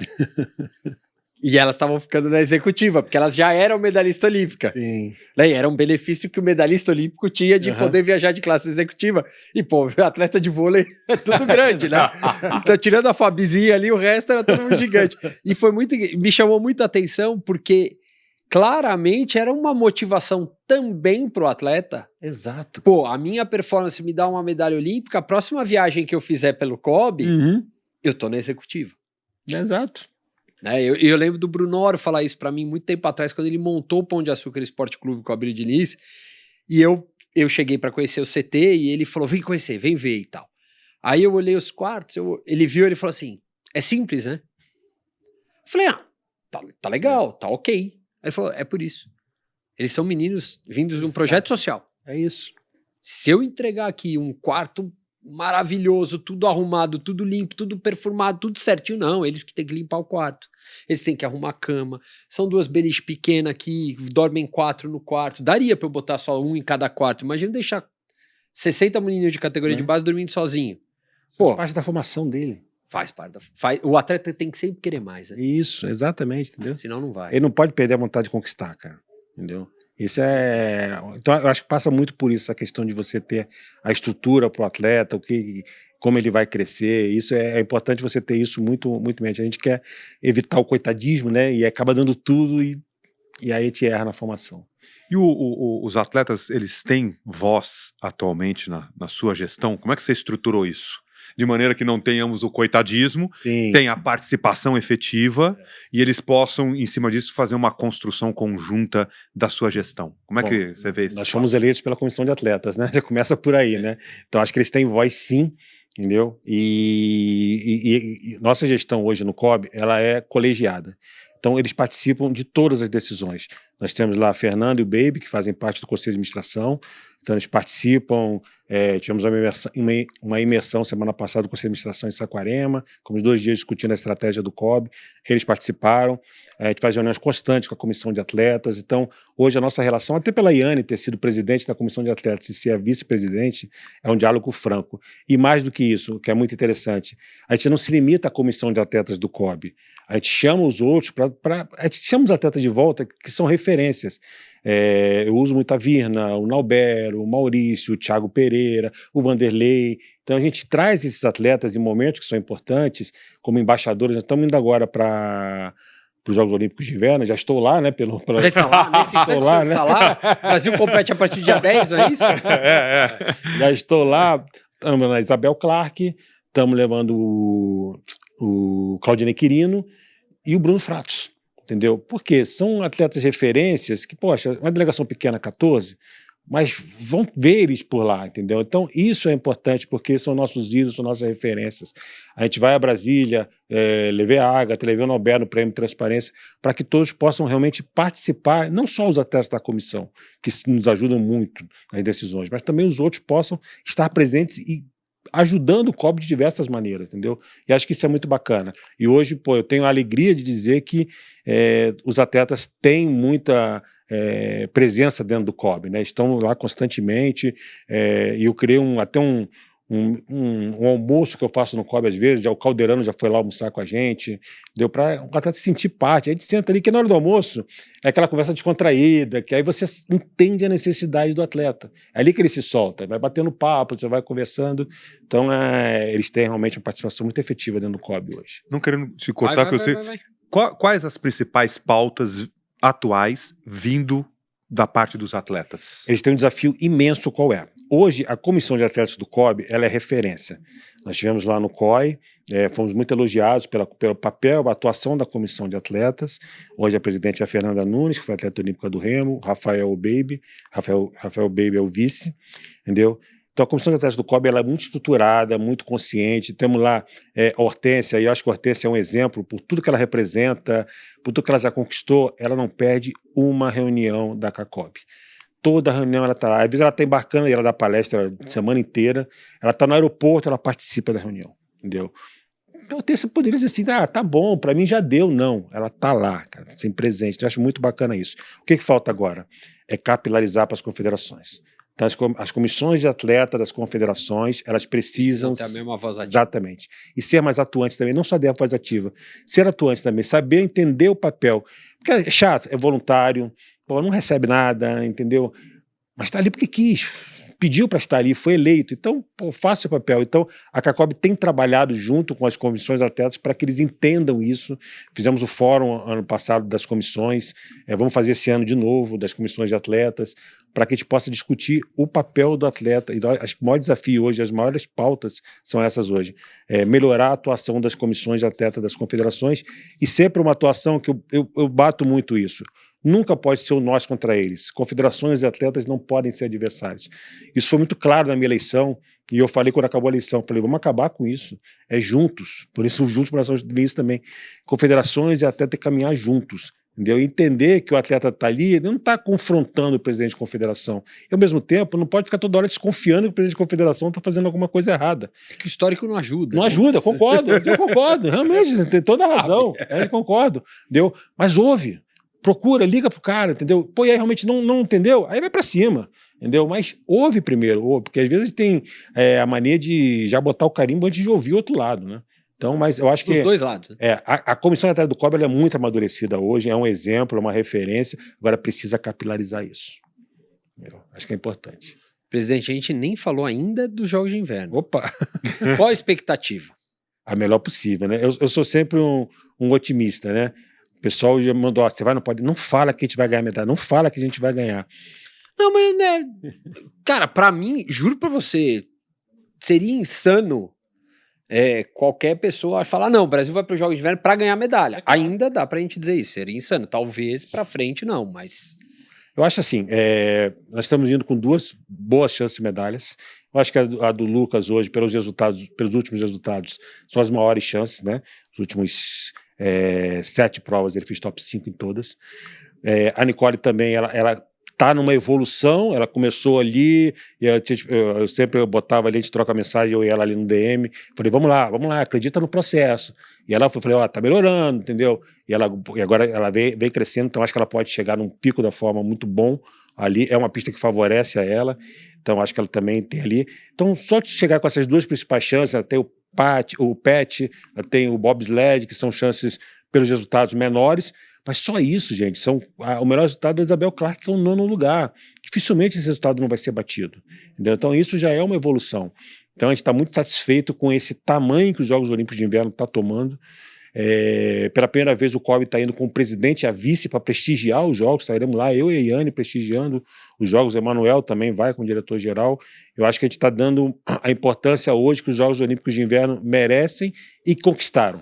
E elas estavam ficando na executiva, porque elas já eram medalhista olímpica. Sim. Né? Era um benefício que o medalhista olímpico tinha de poder viajar de classe executiva. E, pô, atleta de vôlei é tudo grande, né? Então, tirando a Fabizinha ali, o resto era todo mundo gigante. E me chamou muito a atenção, porque claramente era uma motivação também pro atleta. Exato. Pô, a minha performance me dá uma medalha olímpica, a próxima viagem que eu fizer pelo COB, eu tô na executiva. Exato. Né? Eu lembro do Brunoro falar isso pra mim muito tempo atrás, quando ele montou o Pão de Açúcar Esporte Clube com a Abílio Diniz, e eu cheguei pra conhecer o CT, e ele falou, vem conhecer, vem ver e tal. Aí eu olhei os quartos, ele viu, ele falou assim, é simples, né? Eu falei, tá legal, tá ok. Aí ele falou, é por isso. Eles são meninos vindos de um projeto social. É isso. Se eu entregar aqui um quarto maravilhoso, tudo arrumado, tudo limpo, tudo perfumado, tudo certinho, não, eles que têm que limpar o quarto, eles têm que arrumar a cama, são 2 beliches pequenas que dormem 4 no quarto, daria pra eu botar só um em cada quarto, imagina deixar 60 meninos de categoria de base dormindo sozinho. Pô, faz parte da formação dele. Faz parte o atleta tem que sempre querer mais, né? Isso, exatamente, entendeu? Senão não vai. Ele não pode perder a vontade de conquistar, cara, entendeu? Isso é... Então, eu acho que passa muito por isso, a questão de você ter a estrutura para o atleta, como ele vai crescer. Isso é importante você ter isso muito, muito em mente. A gente quer evitar o coitadismo, né? E acaba dando tudo e aí a gente erra na formação. E os atletas, eles têm voz atualmente na sua gestão? Como é que você estruturou isso? De maneira que não tenhamos o coitadismo, tenha a participação efetiva e eles possam, em cima disso, fazer uma construção conjunta da sua gestão. Como é que você vê isso? Nós fomos eleitos pela comissão de atletas, né? Já começa por aí, né? Então acho que eles têm voz sim, entendeu? E nossa gestão hoje no COB, ela é colegiada. Então eles participam de todas as decisões. Nós temos lá a Fernanda e o Baby, que fazem parte do Conselho de Administração. Então eles participam, tivemos uma imersão semana passada do Conselho de Administração em Saquarema, ficamos 2 dias discutindo a estratégia do COB, eles participaram, a gente faz reuniões constantes com a comissão de atletas. Então hoje a nossa relação, até pela Iane ter sido presidente da comissão de atletas e ser a vice-presidente, é um diálogo franco. E mais do que isso, que é muito interessante, a gente não se limita à comissão de atletas do COB, a gente chama os outros, a gente chama os atletas de volta que são referências. Eu uso muito a Virna, o Naubero, o Maurício, o Thiago Pereira, o Vanderlei. Então a gente traz esses atletas em momentos que são importantes, como embaixadores. Nós estamos indo agora para os Jogos Olímpicos de Inverno, já estou lá, né? Já está lá, nesse instante lá, né? Está lá. O Brasil compete a partir do dia 10, não é isso? Já estou lá, estamos na Isabel Clark, estamos levando o Claudinei Quirino e o Bruno Fratos. Entendeu? Porque são atletas referências que, poxa, uma delegação pequena, 14, mas vão ver eles por lá, entendeu? Então isso é importante porque são nossos ídolos, são nossas referências. A gente vai a Brasília, levei a Agatha, levei o Nobel no Prêmio Transparência, para que todos possam realmente participar, não só os atletas da comissão, que nos ajudam muito nas decisões, mas também os outros possam estar presentes e ajudando o COB de diversas maneiras, entendeu? E acho que isso é muito bacana. E hoje, pô, eu tenho a alegria de dizer que os atletas têm muita presença dentro do COB, né? Estão lá constantemente, e eu criei até um um almoço que eu faço no COB às vezes, já o Calderano já foi lá almoçar com a gente, deu para o atleta se sentir parte. A gente senta ali, que na hora do almoço é aquela conversa descontraída, que aí você entende a necessidade do atleta. É ali que ele se solta, vai batendo papo, você vai conversando. Então, eles têm realmente uma participação muito efetiva dentro do COB hoje. Não querendo te cortar, porque eu sei. Vai. Quais as principais pautas atuais vindo da parte dos atletas? Eles têm um desafio imenso, qual é? Hoje, a comissão de atletas do COB, ela é referência. Nós estivemos lá no COI, fomos muito elogiados pelo papel, a atuação da comissão de atletas. Hoje a presidente é a Fernanda Nunes, que foi atleta olímpica do Remo, Rafael Baby é o vice, entendeu? Então a comissão de atletas do COB ela é muito estruturada, muito consciente. Temos lá a Hortência, e eu acho que a Hortência é um exemplo por tudo que ela representa, por tudo que ela já conquistou, ela não perde uma reunião da CACOB. Toda reunião ela está lá. Às vezes ela está embarcando e ela dá palestra a semana inteira. Ela está no aeroporto, ela participa da reunião, entendeu? Então você poderia dizer assim, tá bom, para mim já deu. Não, ela está lá, cara, sem presente. Então, eu acho muito bacana isso. O que falta agora? É capilarizar para as confederações. Então as comissões de atleta das confederações, elas precisam ter a mesma voz ativa. Exatamente. E ser mais atuantes também, não só ter a voz ativa, ser atuantes também, saber entender o papel. Porque é chato, é voluntário, pô, não recebe nada, entendeu? Mas está ali porque quis, pediu para estar ali, foi eleito. Então, pô, faça o papel. Então, a CACOB tem trabalhado junto com as comissões atletas para que eles entendam isso. Fizemos o fórum ano passado das comissões, vamos fazer esse ano de novo, das comissões de atletas, para que a gente possa discutir o papel do atleta. E acho que o maior desafio hoje, as maiores pautas são essas hoje. Melhorar a atuação das comissões de atleta das confederações e sempre uma atuação que eu bato muito isso. Nunca pode ser o nós contra eles. Confederações e atletas não podem ser adversários. Isso foi muito claro na minha eleição, e eu falei quando acabou a eleição, falei, vamos acabar com isso, juntos. Por isso, juntos para ver isso também. Confederações e atletas têm que caminhar juntos, entendeu? Entender que o atleta está ali, ele não está confrontando o presidente de confederação. E, ao mesmo tempo, não pode ficar toda hora desconfiando que o presidente de confederação está fazendo alguma coisa errada. Que o histórico não ajuda. Não ajuda, eu concordo, realmente, você tem toda a razão, eu concordo, entendeu? Mas ouve. Procura, liga pro cara, entendeu? Pô, e aí realmente não entendeu? Aí vai pra cima, entendeu? Mas ouve primeiro, porque às vezes a gente tem a mania de já botar o carimbo antes de ouvir o outro lado, né? Então, mas eu acho que... Dos dois lados. A comissão de atleta do COB ela é muito amadurecida hoje, é um exemplo, é uma referência, agora precisa capilarizar isso. Acho que é importante. Presidente, a gente nem falou ainda dos Jogos de Inverno. Opa! Qual a expectativa? A melhor possível, né? Eu sou sempre um otimista, né? O pessoal já mandou, você vai, não pode, não fala que a gente vai ganhar medalha, não fala que a gente vai ganhar. Não, mas, né, cara, pra mim, juro pra você, seria insano qualquer pessoa falar, não, o Brasil vai para os Jogos de Inverno pra ganhar medalha. Claro. Ainda dá pra gente dizer isso, seria insano. Talvez pra frente não, mas... Eu acho assim, nós estamos indo com 2 boas chances de medalhas. Eu acho que a do Lucas hoje, pelos últimos resultados, são as maiores chances, né? Os últimos 7 provas, ele fez top 5 em todas. A Nicole também, ela tá numa evolução, ela começou ali, e eu sempre botava ali, a gente troca mensagem, eu e ela ali no DM, falei, vamos lá, acredita no processo. E ela falei, tá melhorando, entendeu? E agora ela vem crescendo, então acho que ela pode chegar num pico da forma muito bom ali, é uma pista que favorece a ela, então acho que ela também tem ali. Então só de chegar com essas 2 principais chances, ela tem o PET, ela tem o bobsled, que são chances pelos resultados menores, mas só isso, gente, o melhor resultado da Isabel Clark, que é o 9º lugar. Dificilmente esse resultado não vai ser batido. Entendeu? Então isso já é uma evolução. Então a gente está muito satisfeito com esse tamanho que os Jogos Olímpicos de Inverno estão tomando. Pela primeira vez o COB está indo com o presidente e a vice para prestigiar os Jogos, sairemos lá, eu e a Iane prestigiando os Jogos, Emanuel também vai com o diretor-geral. Eu acho que a gente está dando a importância hoje que os Jogos Olímpicos de Inverno merecem e conquistaram.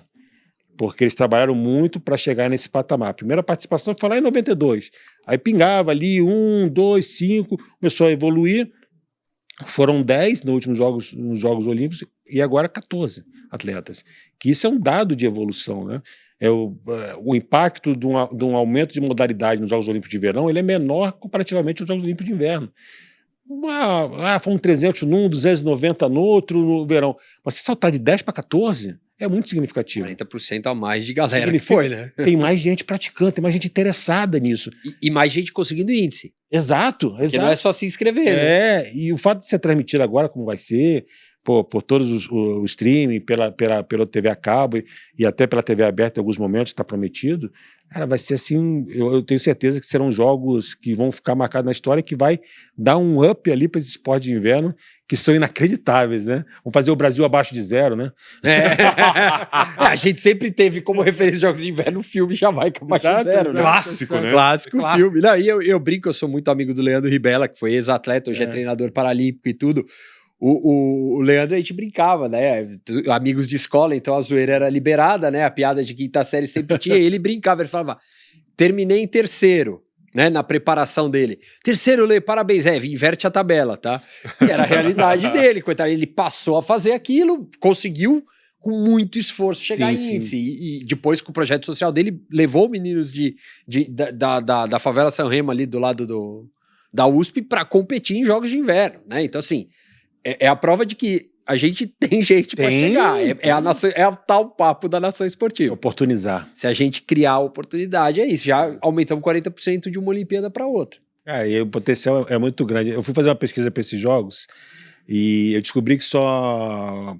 Porque eles trabalharam muito para chegar nesse patamar. A primeira participação foi lá em 92. Aí pingava ali 1, 2, 5, começou a evoluir. Foram 10 nos Jogos Olímpicos e agora 14 atletas. Que isso é um dado de evolução, né? O impacto de um aumento de modalidade nos Jogos Olímpicos de Verão ele é menor comparativamente aos Jogos Olímpicos de Inverno. Foram 300 num, 290 no outro no verão. Mas se saltar de 10 para 14... é muito significativo. 40% a mais de galera que foi, né? Tem mais gente praticando, tem mais gente interessada nisso. E mais gente conseguindo índice. Exato. Porque não é só se inscrever, né? E o fato de ser transmitido agora, como vai ser, por todos o streaming, pela TV a cabo e até pela TV aberta em alguns momentos, está prometido, cara, vai ser assim, eu tenho certeza que serão jogos que vão ficar marcados na história, que vai dar um up ali para esse esporte de inverno, que são inacreditáveis, né? Vão fazer o Brasil abaixo de 0, né? A gente sempre teve como referência de jogos de inverno o filme Jamaica abaixo de 0, né? Clássico, né? Clássico filme. Não, e eu brinco, eu sou muito amigo do Leandro Ribella, que foi ex-atleta, hoje é treinador paralímpico e tudo. O Leandro, a gente brincava, né? Amigos de escola, então a zoeira era liberada, né? A piada de quinta série sempre tinha. E ele brincava, ele falava: terminei em terceiro, né? Na preparação dele. Terceiro, Lê, parabéns. Inverte a tabela, tá? E era a realidade dele, coitado. Ele passou a fazer aquilo, conseguiu com muito esforço chegar em índice. E depois, com o projeto social dele, levou meninos da favela São Remo ali do lado da USP para competir em jogos de inverno, né? Então, assim, é a prova de que a gente tem gente para chegar. É o tal papo da nação esportiva. Oportunizar. Se a gente criar a oportunidade, é isso. Já aumentamos 40% de uma Olimpíada para outra. E o potencial é muito grande. Eu fui fazer uma pesquisa para esses jogos e eu descobri que só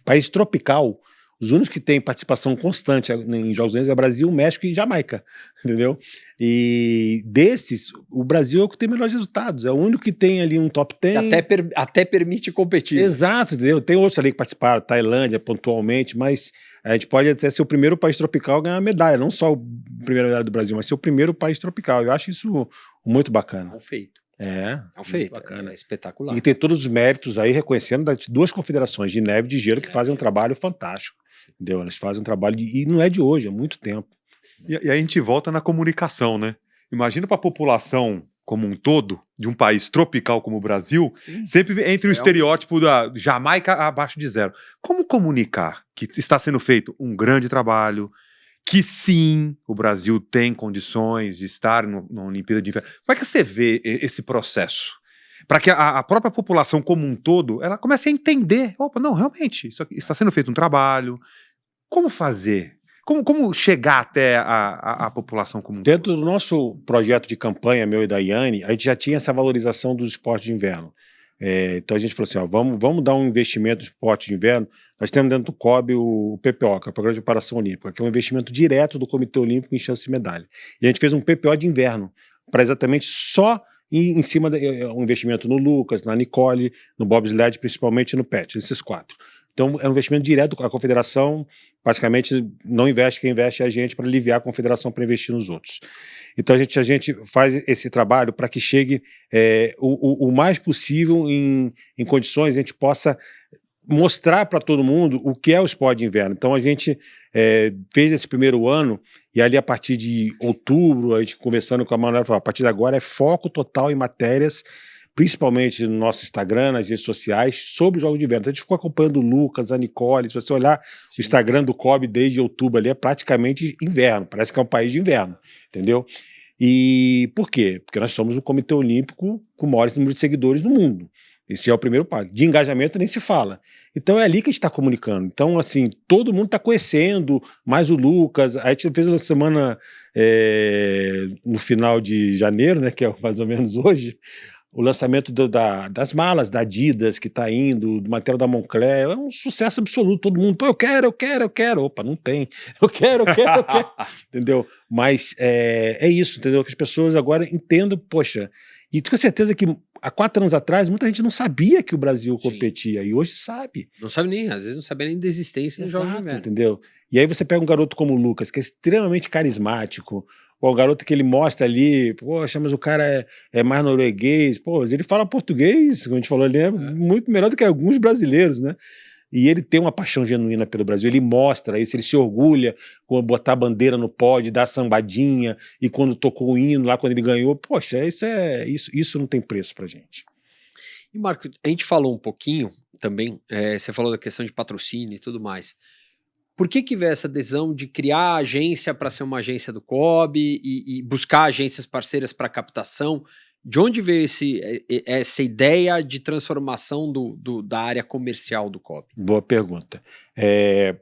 país tropical, os únicos que têm participação constante em Jogos Olímpicos é Brasil, México e Jamaica, entendeu? E desses, o Brasil é o que tem melhores resultados, é o único que tem ali um top 10. Até permite competir. Exato, entendeu? Tem outros ali que participaram, Tailândia pontualmente, mas a gente pode até ser o primeiro país tropical a ganhar medalha, não só a primeira medalha do Brasil, mas ser o primeiro país tropical. Eu acho isso muito bacana. É um feito. É um feito, bacana. É espetacular. E tem todos os méritos aí, reconhecendo das duas confederações de neve e de gelo que fazem um trabalho fantástico. Entendeu? Elas fazem um trabalho, e não é de hoje, é muito tempo. E aí a gente volta na comunicação, né? Imagina para a população como um todo, de um país tropical como o Brasil, sempre entre o estereótipo da Jamaica abaixo de 0. Como comunicar que está sendo feito um grande trabalho, que sim, o Brasil tem condições de estar na Olimpíada de Inverno? Como é que você vê esse processo? Para que a própria população como um todo, ela comece a entender, opa, não, realmente, isso aqui está sendo feito um trabalho. Como fazer? Como chegar até a população como um todo? Dentro do nosso projeto de campanha, meu e da Iane, a gente já tinha essa valorização dos esportes de inverno. Então a gente falou assim, vamos dar um investimento no esporte de inverno. Nós temos dentro do COB o PPO, que é o Programa de Preparação Olímpica, que é um investimento direto do Comitê Olímpico em chance de medalha. E a gente fez um PPO de inverno, para exatamente só em cima um investimento no Lucas, na Nicole, no bobsled, principalmente no PET, esses 4. Então é um investimento direto, a confederação praticamente não investe, quem investe é a gente para aliviar a confederação para investir nos outros. Então a gente faz esse trabalho para que chegue o mais possível em condições, a gente possa mostrar para todo mundo o que é o esporte de inverno. Então a gente fez esse primeiro ano, e ali a partir de outubro, a gente conversando com a Manuela, falou, a partir de agora é foco total em matérias, principalmente no nosso Instagram, nas redes sociais, sobre os jogos de inverno. Então, a gente ficou acompanhando o Lucas, a Nicole. Se você olhar o Instagram do COB desde outubro ali, é praticamente inverno, parece que é um país de inverno, entendeu? E por quê? Porque nós somos o Comitê Olímpico com o maior número de seguidores no mundo. Esse é o primeiro passo. De engajamento nem se fala. Então é ali que a gente está comunicando. Então, assim, todo mundo está conhecendo, mais o Lucas. A gente fez uma semana no final de janeiro, né, que é mais ou menos hoje, o lançamento das malas da Adidas, que está indo, do material da Moncler, é um sucesso absoluto, todo mundo, pô, eu quero, opa, não tem, eu quero, entendeu? Mas é isso, entendeu? Que as pessoas agora entendam, poxa, e tenho certeza que há 4 anos atrás, muita gente não sabia que o Brasil competia, e hoje sabe. Não sabe nem, às vezes não sabe nem da existência dos jogos de inverno. Entendeu? E aí você pega um garoto como o Lucas, que é extremamente carismático, o garoto que ele mostra ali, poxa, mas o cara é mais norueguês, pô, ele fala português, como a gente falou, ele é muito melhor do que alguns brasileiros, né? E ele tem uma paixão genuína pelo Brasil, ele mostra isso, ele se orgulha quando botar a bandeira no pódio, dar a sambadinha, e quando tocou o hino lá, quando ele ganhou, poxa, isso não tem preço pra gente. E Marco, a gente falou um pouquinho também, você falou da questão de patrocínio e tudo mais. Por que veio essa adesão de criar a agência para ser uma agência do COB e buscar agências parceiras para captação? De onde veio essa ideia de transformação da área comercial do COB? Boa pergunta.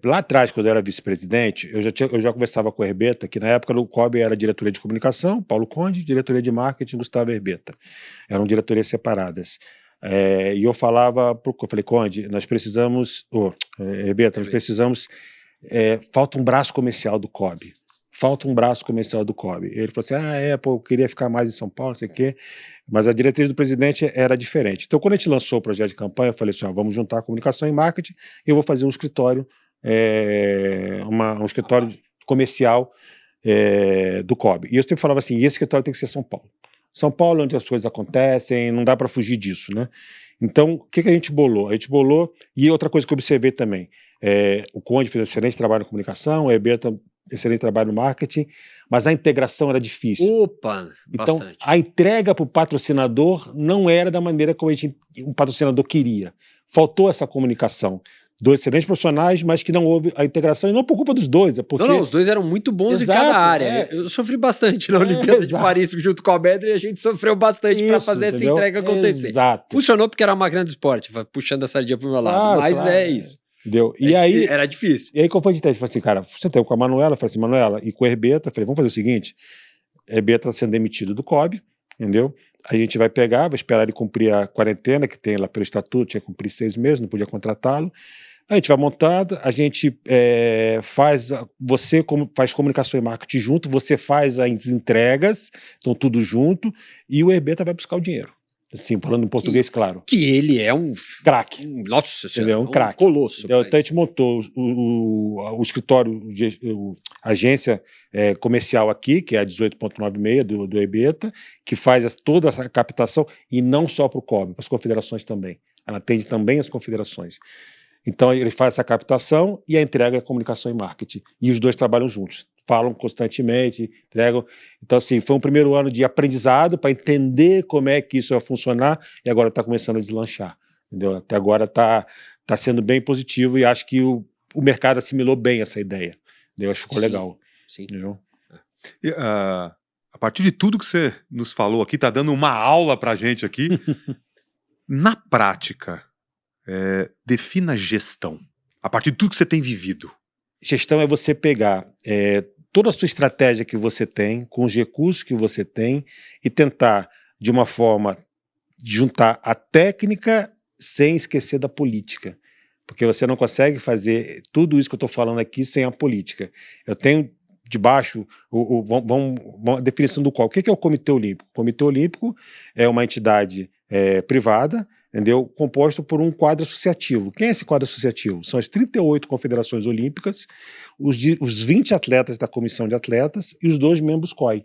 Lá atrás, quando eu era vice-presidente, eu já conversava com o Herbeta, que na época o COB era diretoria de comunicação, Paulo Conde, diretoria de marketing, Gustavo Herbeta. Eram diretorias separadas. E eu falava, eu falei, Conde, nós precisamos, Herbeta, nós precisamos, falta um braço comercial do COB. Falta um braço comercial do COB. Ele falou assim, pô, eu queria ficar mais em São Paulo, não sei o quê, mas a diretriz do presidente era diferente. Então, quando a gente lançou o projeto de campanha, eu falei assim, vamos juntar a comunicação e marketing, e eu vou fazer um escritório, um escritório comercial do COB. E eu sempre falava assim, esse escritório tem que ser São Paulo. São Paulo é onde as coisas acontecem, não dá para fugir disso, né? Então, o que a gente bolou? A gente bolou, e outra coisa que eu observei também, o Conde fez excelente trabalho na comunicação, o Herbeta excelente trabalho no marketing, mas a integração era difícil. Opa, então, bastante. A entrega para o patrocinador não era da maneira como um patrocinador queria. Faltou essa comunicação. Dois excelentes profissionais, mas que não houve a integração, e não por culpa dos dois. Porque... Não, os dois eram muito bons em cada área. Eu sofri bastante na Olimpíada de Paris junto com a Bedra, e a gente sofreu bastante para fazer essa entrega acontecer. Exato. Funcionou porque era a máquina do esporte, puxando a sardinha pro meu lado, mas é isso. Entendeu? E aí, era difícil. E aí, qual foi de teste? Eu falei assim, cara, você tem com a Manuela? Eu falei assim, Manuela, e com a Herbeta, eu falei, vamos fazer o seguinte, a Herbeta está sendo demitido do COB, entendeu? A gente vai pegar, vai esperar ele cumprir a quarentena, que tem lá pelo estatuto, tinha que cumprir 6 meses, não podia contratá-lo. A gente vai montado, a gente faz comunicação e marketing junto, você faz as entregas, então tudo junto, e o Herbeta vai buscar o dinheiro. Assim, falando em português, claro. Que ele é um craque. Nossa senhora, é um craque. Colosso. Então a gente montou o escritório, a agência comercial aqui, que é a 18.96 do Herbeta, que faz toda essa captação, e não só para o COB, para as confederações também. Ela atende também as confederações. Então ele faz essa captação e a entrega é comunicação e marketing. E os dois trabalham juntos. Falam constantemente, entregam. Então, assim, foi um primeiro ano de aprendizado para entender como é que isso vai funcionar, e agora está começando a deslanchar. Entendeu? Até agora está sendo bem positivo, e acho que o mercado assimilou bem essa ideia. Entendeu? Acho que ficou legal. Sim. Entendeu? E, a partir de tudo que você nos falou aqui, está dando uma aula para a gente aqui. Na prática, defina gestão. A partir de tudo que você tem vivido. Gestão é você pegar toda a sua estratégia que você tem, com os recursos que você tem, e tentar, de uma forma, juntar a técnica sem esquecer da política. Porque você não consegue fazer tudo isso que eu estou falando aqui sem a política. Eu tenho debaixo a definição do qual. O que é o Comitê Olímpico? O Comitê Olímpico é uma entidade privada, entendeu? Composto por um quadro associativo. Quem é esse quadro associativo? São as 38 confederações olímpicas, os 20 atletas da comissão de atletas e os 2 membros COI.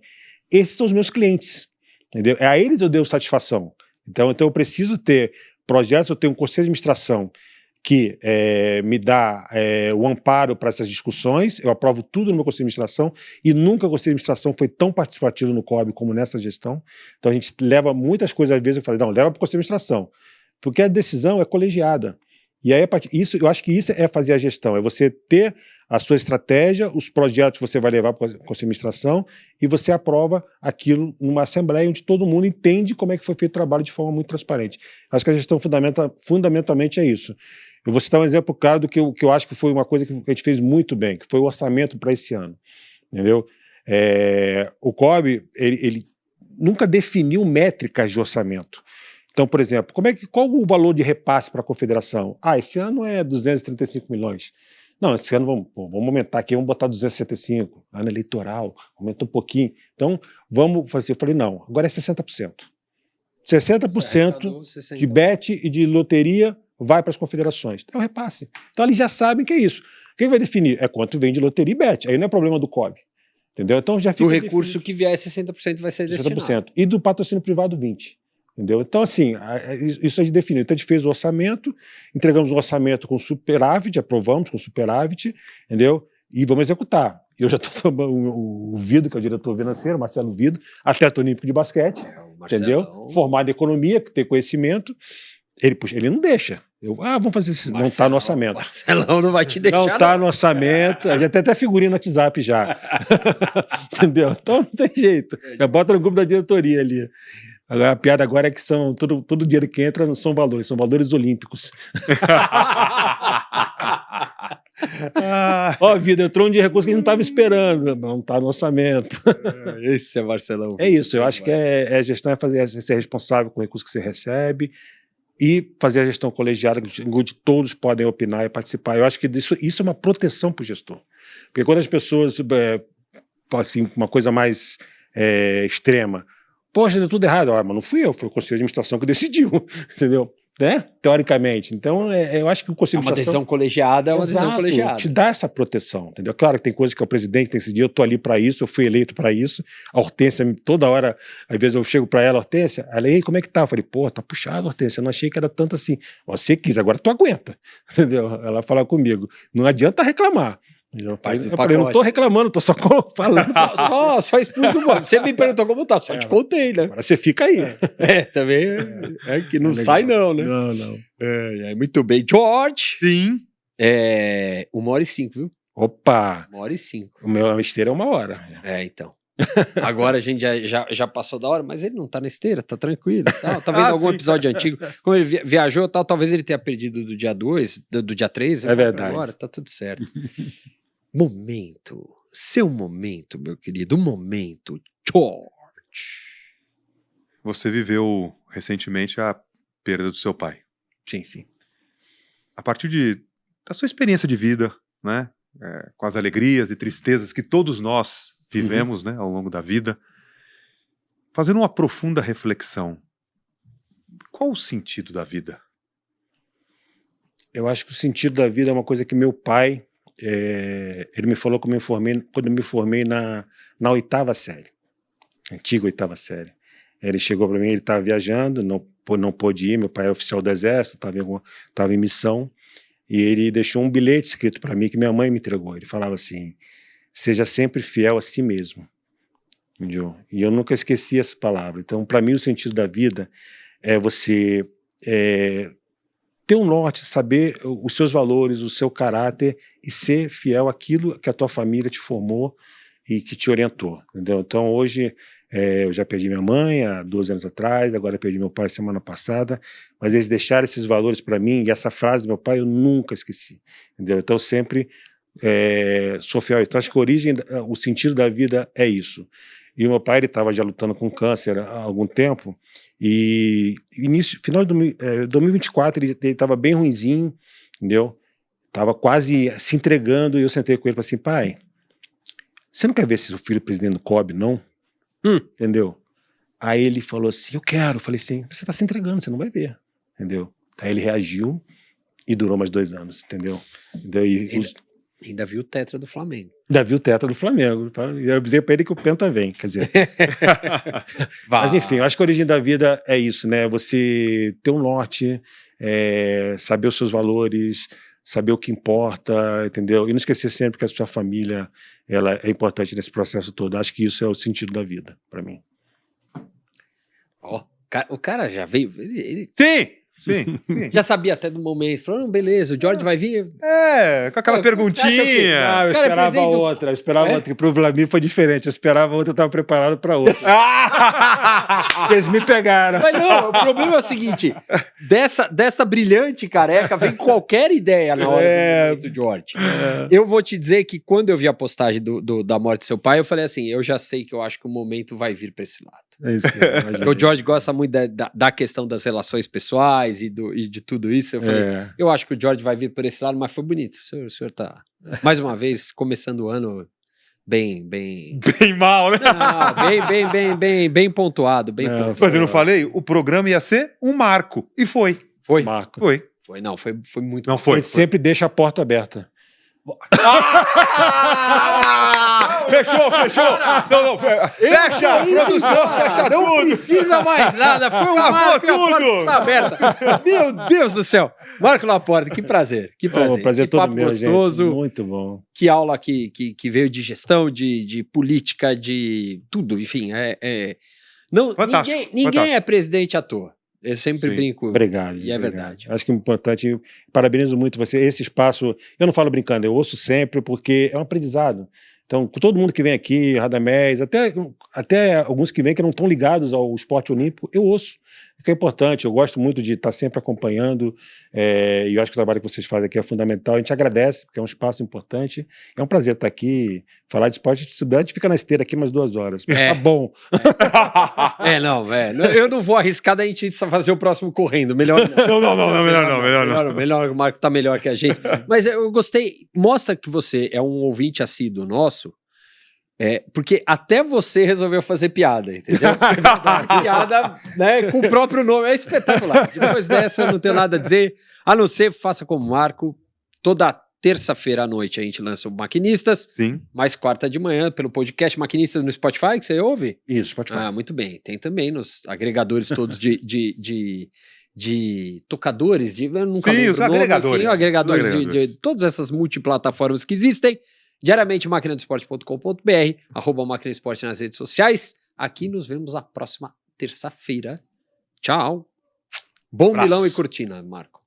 Esses são os meus clientes, entendeu? A eles eu devo satisfação. Então eu preciso ter projetos, eu tenho um conselho de administração que me dá o amparo para essas discussões, eu aprovo tudo no meu conselho de administração, e nunca o conselho de administração foi tão participativo no COB como nessa gestão. Então a gente leva muitas coisas, às vezes eu falei, não, leva para o conselho de administração, porque a decisão é colegiada. E aí, eu acho que isso é fazer a gestão, é você ter a sua estratégia, os projetos que você vai levar para o conselho de administração, e você aprova aquilo numa assembleia onde todo mundo entende como é que foi feito o trabalho de forma muito transparente. Acho que a gestão fundamentalmente é isso. Eu vou citar um exemplo claro do que eu acho que foi uma coisa que a gente fez muito bem, que foi o orçamento para esse ano. Entendeu? O COB, ele nunca definiu métricas de orçamento. Então, por exemplo, qual o valor de repasse para a confederação? Esse ano é 235 milhões. Não, esse ano vamos aumentar aqui, vamos botar 265. Ano eleitoral, aumenta um pouquinho. Então, vamos fazer. Eu falei, não, agora é 60%. 60% de bet e de loteria vai para as confederações. É o repasse. Então, eles já sabem que é isso. Quem vai definir? É quanto vem de loteria e bet. Aí não é problema do COB. Entendeu? Então, já fica. O recurso que vier, 60% vai ser destinado. 60%. E do patrocínio privado, 20%. Entendeu? Então, assim, isso a gente definiu. Então, a gente fez o orçamento, entregamos o orçamento com superávit, aprovamos com superávit, entendeu? E vamos executar. Eu já estou tomando o Vido, que é o diretor financeiro, Marcelo Vido, atleta olímpico de basquete, entendeu? Formado em economia, que tem conhecimento. Ele não deixa. Vamos fazer isso. Não está no orçamento. Marcelão não vai te deixar. Não está no orçamento. A gente tem até figurinha no WhatsApp já. Entendeu? Então não tem jeito. Já bota no grupo da diretoria ali. Agora, a piada agora é que todo dinheiro que entra não são valores olímpicos. Vida, entrou um de recurso que a gente não estava esperando, não está no orçamento. Esse é Marcelão. É isso, eu acho que a gestão é ser responsável com o recurso que você recebe, e fazer a gestão colegiada, onde todos podem opinar e participar. Eu acho que isso é uma proteção para o gestor. Porque quando as pessoas, assim, uma coisa mais extrema, poxa, deu tudo errado. Mas não fui eu, foi o Conselho de Administração que decidiu, entendeu? Né? Teoricamente. Então, eu acho que o Conselho de Administração... Uma decisão colegiada é uma decisão colegiada. Te dá essa proteção, entendeu? Claro que tem coisas que o presidente tem que decidir, eu estou ali para isso, eu fui eleito para isso. A Hortência, toda hora, às vezes eu chego para ela, Hortência, ela, ei, como é que tá? Eu falei, pô, tá puxado, Hortência, eu não achei que era tanto assim. Você quis, agora tu aguenta, entendeu? Ela fala comigo, não adianta reclamar. Eu falei, não tô reclamando, tô só falando. só expus o nome. Você me perguntou como tá, só te contei, né? Agora você fica aí. Também é que não sai não, né? Não. Muito bem. George. Sim. 1h05, viu? Opa! 1h05. O meu esteira é 1 hora. Então. Agora a gente já passou da hora, mas ele não tá na esteira, tá tranquilo. Tá vendo algum episódio antigo? Como ele viajou, talvez ele tenha perdido do dia 2, do dia 3. É verdade. Agora tá tudo certo. Seu momento, meu querido, George. Você viveu recentemente a perda do seu pai. Sim. A partir da sua experiência de vida, né, com as alegrias e tristezas que todos nós vivemos, né, ao longo da vida, fazendo uma profunda reflexão, qual o sentido da vida? Eu acho que o sentido da vida é uma coisa que meu pai, ele me falou quando eu me formei na 8ª série, antiga 8ª série. Ele chegou para mim, ele estava viajando, não pôde ir, meu pai é oficial do exército, estava em missão, e ele deixou um bilhete escrito para mim que minha mãe me entregou. Ele falava assim, seja sempre fiel a si mesmo. Entendeu? E eu nunca esqueci essa palavra. Então, para mim, o sentido da vida é você ter um norte, saber os seus valores, o seu caráter e ser fiel àquilo que a tua família te formou e que te orientou. Entendeu? Então, hoje, eu já perdi minha mãe há 2 anos atrás, agora perdi meu pai semana passada, mas eles deixaram esses valores para mim e essa frase do meu pai eu nunca esqueci. Entendeu? Então, sempre sou fiel. Então, acho que o sentido da vida é isso. E o meu pai, ele estava já lutando com câncer há algum tempo, e final de 2024 ele estava bem ruinzinho, entendeu? Estava quase se entregando, e eu sentei com ele e falei assim, pai, você não quer ver se seu filho é presidente do COB, não? Entendeu? Aí ele falou assim, eu quero. Eu falei assim, você está se entregando, você não vai ver, entendeu? Aí ele reagiu e durou mais 2 anos, entendeu? Ainda viu o tetra do Flamengo. Ainda viu o tetra do Flamengo. Eu avisei para ele que o Penta vem, quer dizer. Mas enfim, eu acho que a origem da vida é isso, né? Você ter um norte, saber os seus valores, saber o que importa, entendeu? E não esquecer sempre que a sua família ela é importante nesse processo todo. Acho que isso é o sentido da vida, para mim. O cara já veio... Sim. Já sabia até do momento. Falou, não, beleza, o George vai vir. Com aquela perguntinha. Eu esperava outra. Eu esperava outra, que pro Vladimir foi diferente. Eu esperava outra, eu estava preparado para outra. Vocês me pegaram. Mas não, o problema é o seguinte: desta brilhante careca vem qualquer ideia na hora do George. Eu vou te dizer que quando eu vi a postagem da morte do seu pai, eu falei assim, eu já sei que eu acho que o momento vai vir para esse lado. É isso, o George gosta muito da questão das relações pessoais e de tudo isso. Eu falei, eu acho que o George vai vir por esse lado, mas foi bonito. O senhor tá, mais uma vez, começando o ano bem mal, né? Não, bem pontuado, pontuado. Mas eu não falei? O programa ia ser um marco. E foi. Marco. Foi muito. Não foi. A gente sempre deixa a porta aberta. Fechou. Não. Fecha, produção, fecha tudo. Não precisa mais nada. Foi um marco, a porta está aberta. Meu Deus do céu. Marco Laporte, que prazer. Prazer que todo papo meu, gostoso. Gente. Muito bom. Que aula que veio de gestão, de política, de tudo. Enfim, não, ninguém é presidente à toa. Eu sempre brinco. Obrigado. E é verdade. Acho que é importante. Parabenizo muito você. Esse espaço, eu não falo brincando, eu ouço sempre, porque é um aprendizado. Então, com todo mundo que vem aqui, Radamés, até alguns que vêm que não estão ligados ao esporte olímpico, eu ouço. que é importante. Eu gosto muito de estar sempre acompanhando, e eu acho que o trabalho que vocês fazem aqui é fundamental. A gente agradece, porque é um espaço importante. É um prazer estar aqui, falar de esporte. A gente fica na esteira aqui umas 2 horas. Tá bom. Eu não vou arriscar da gente fazer o próximo correndo. Melhor não. Não, Melhor, o Marco tá melhor que a gente. Mas eu gostei. Mostra que você é um ouvinte assíduo nosso. Porque até você resolveu fazer piada, entendeu? Piada, né, com o próprio nome, é espetacular. Depois dessa eu não tenho nada a dizer, a não ser faça como o Marco. Toda terça-feira à noite a gente lança o Maquinistas. Sim. Mais quarta de manhã pelo podcast Maquinistas no Spotify, que você ouve? Isso, Spotify. Muito bem. Tem também nos agregadores todos de tocadores, eu nunca lembro os o nome, agregadores. enfim, agregadores de todas essas multiplataformas que existem. Diariamente, maquinadoesporte.com.br, @maquinaesporte nas redes sociais. Aqui nos vemos a próxima terça-feira. Tchau. Bom Abraço. Milão e Cortina, Marco.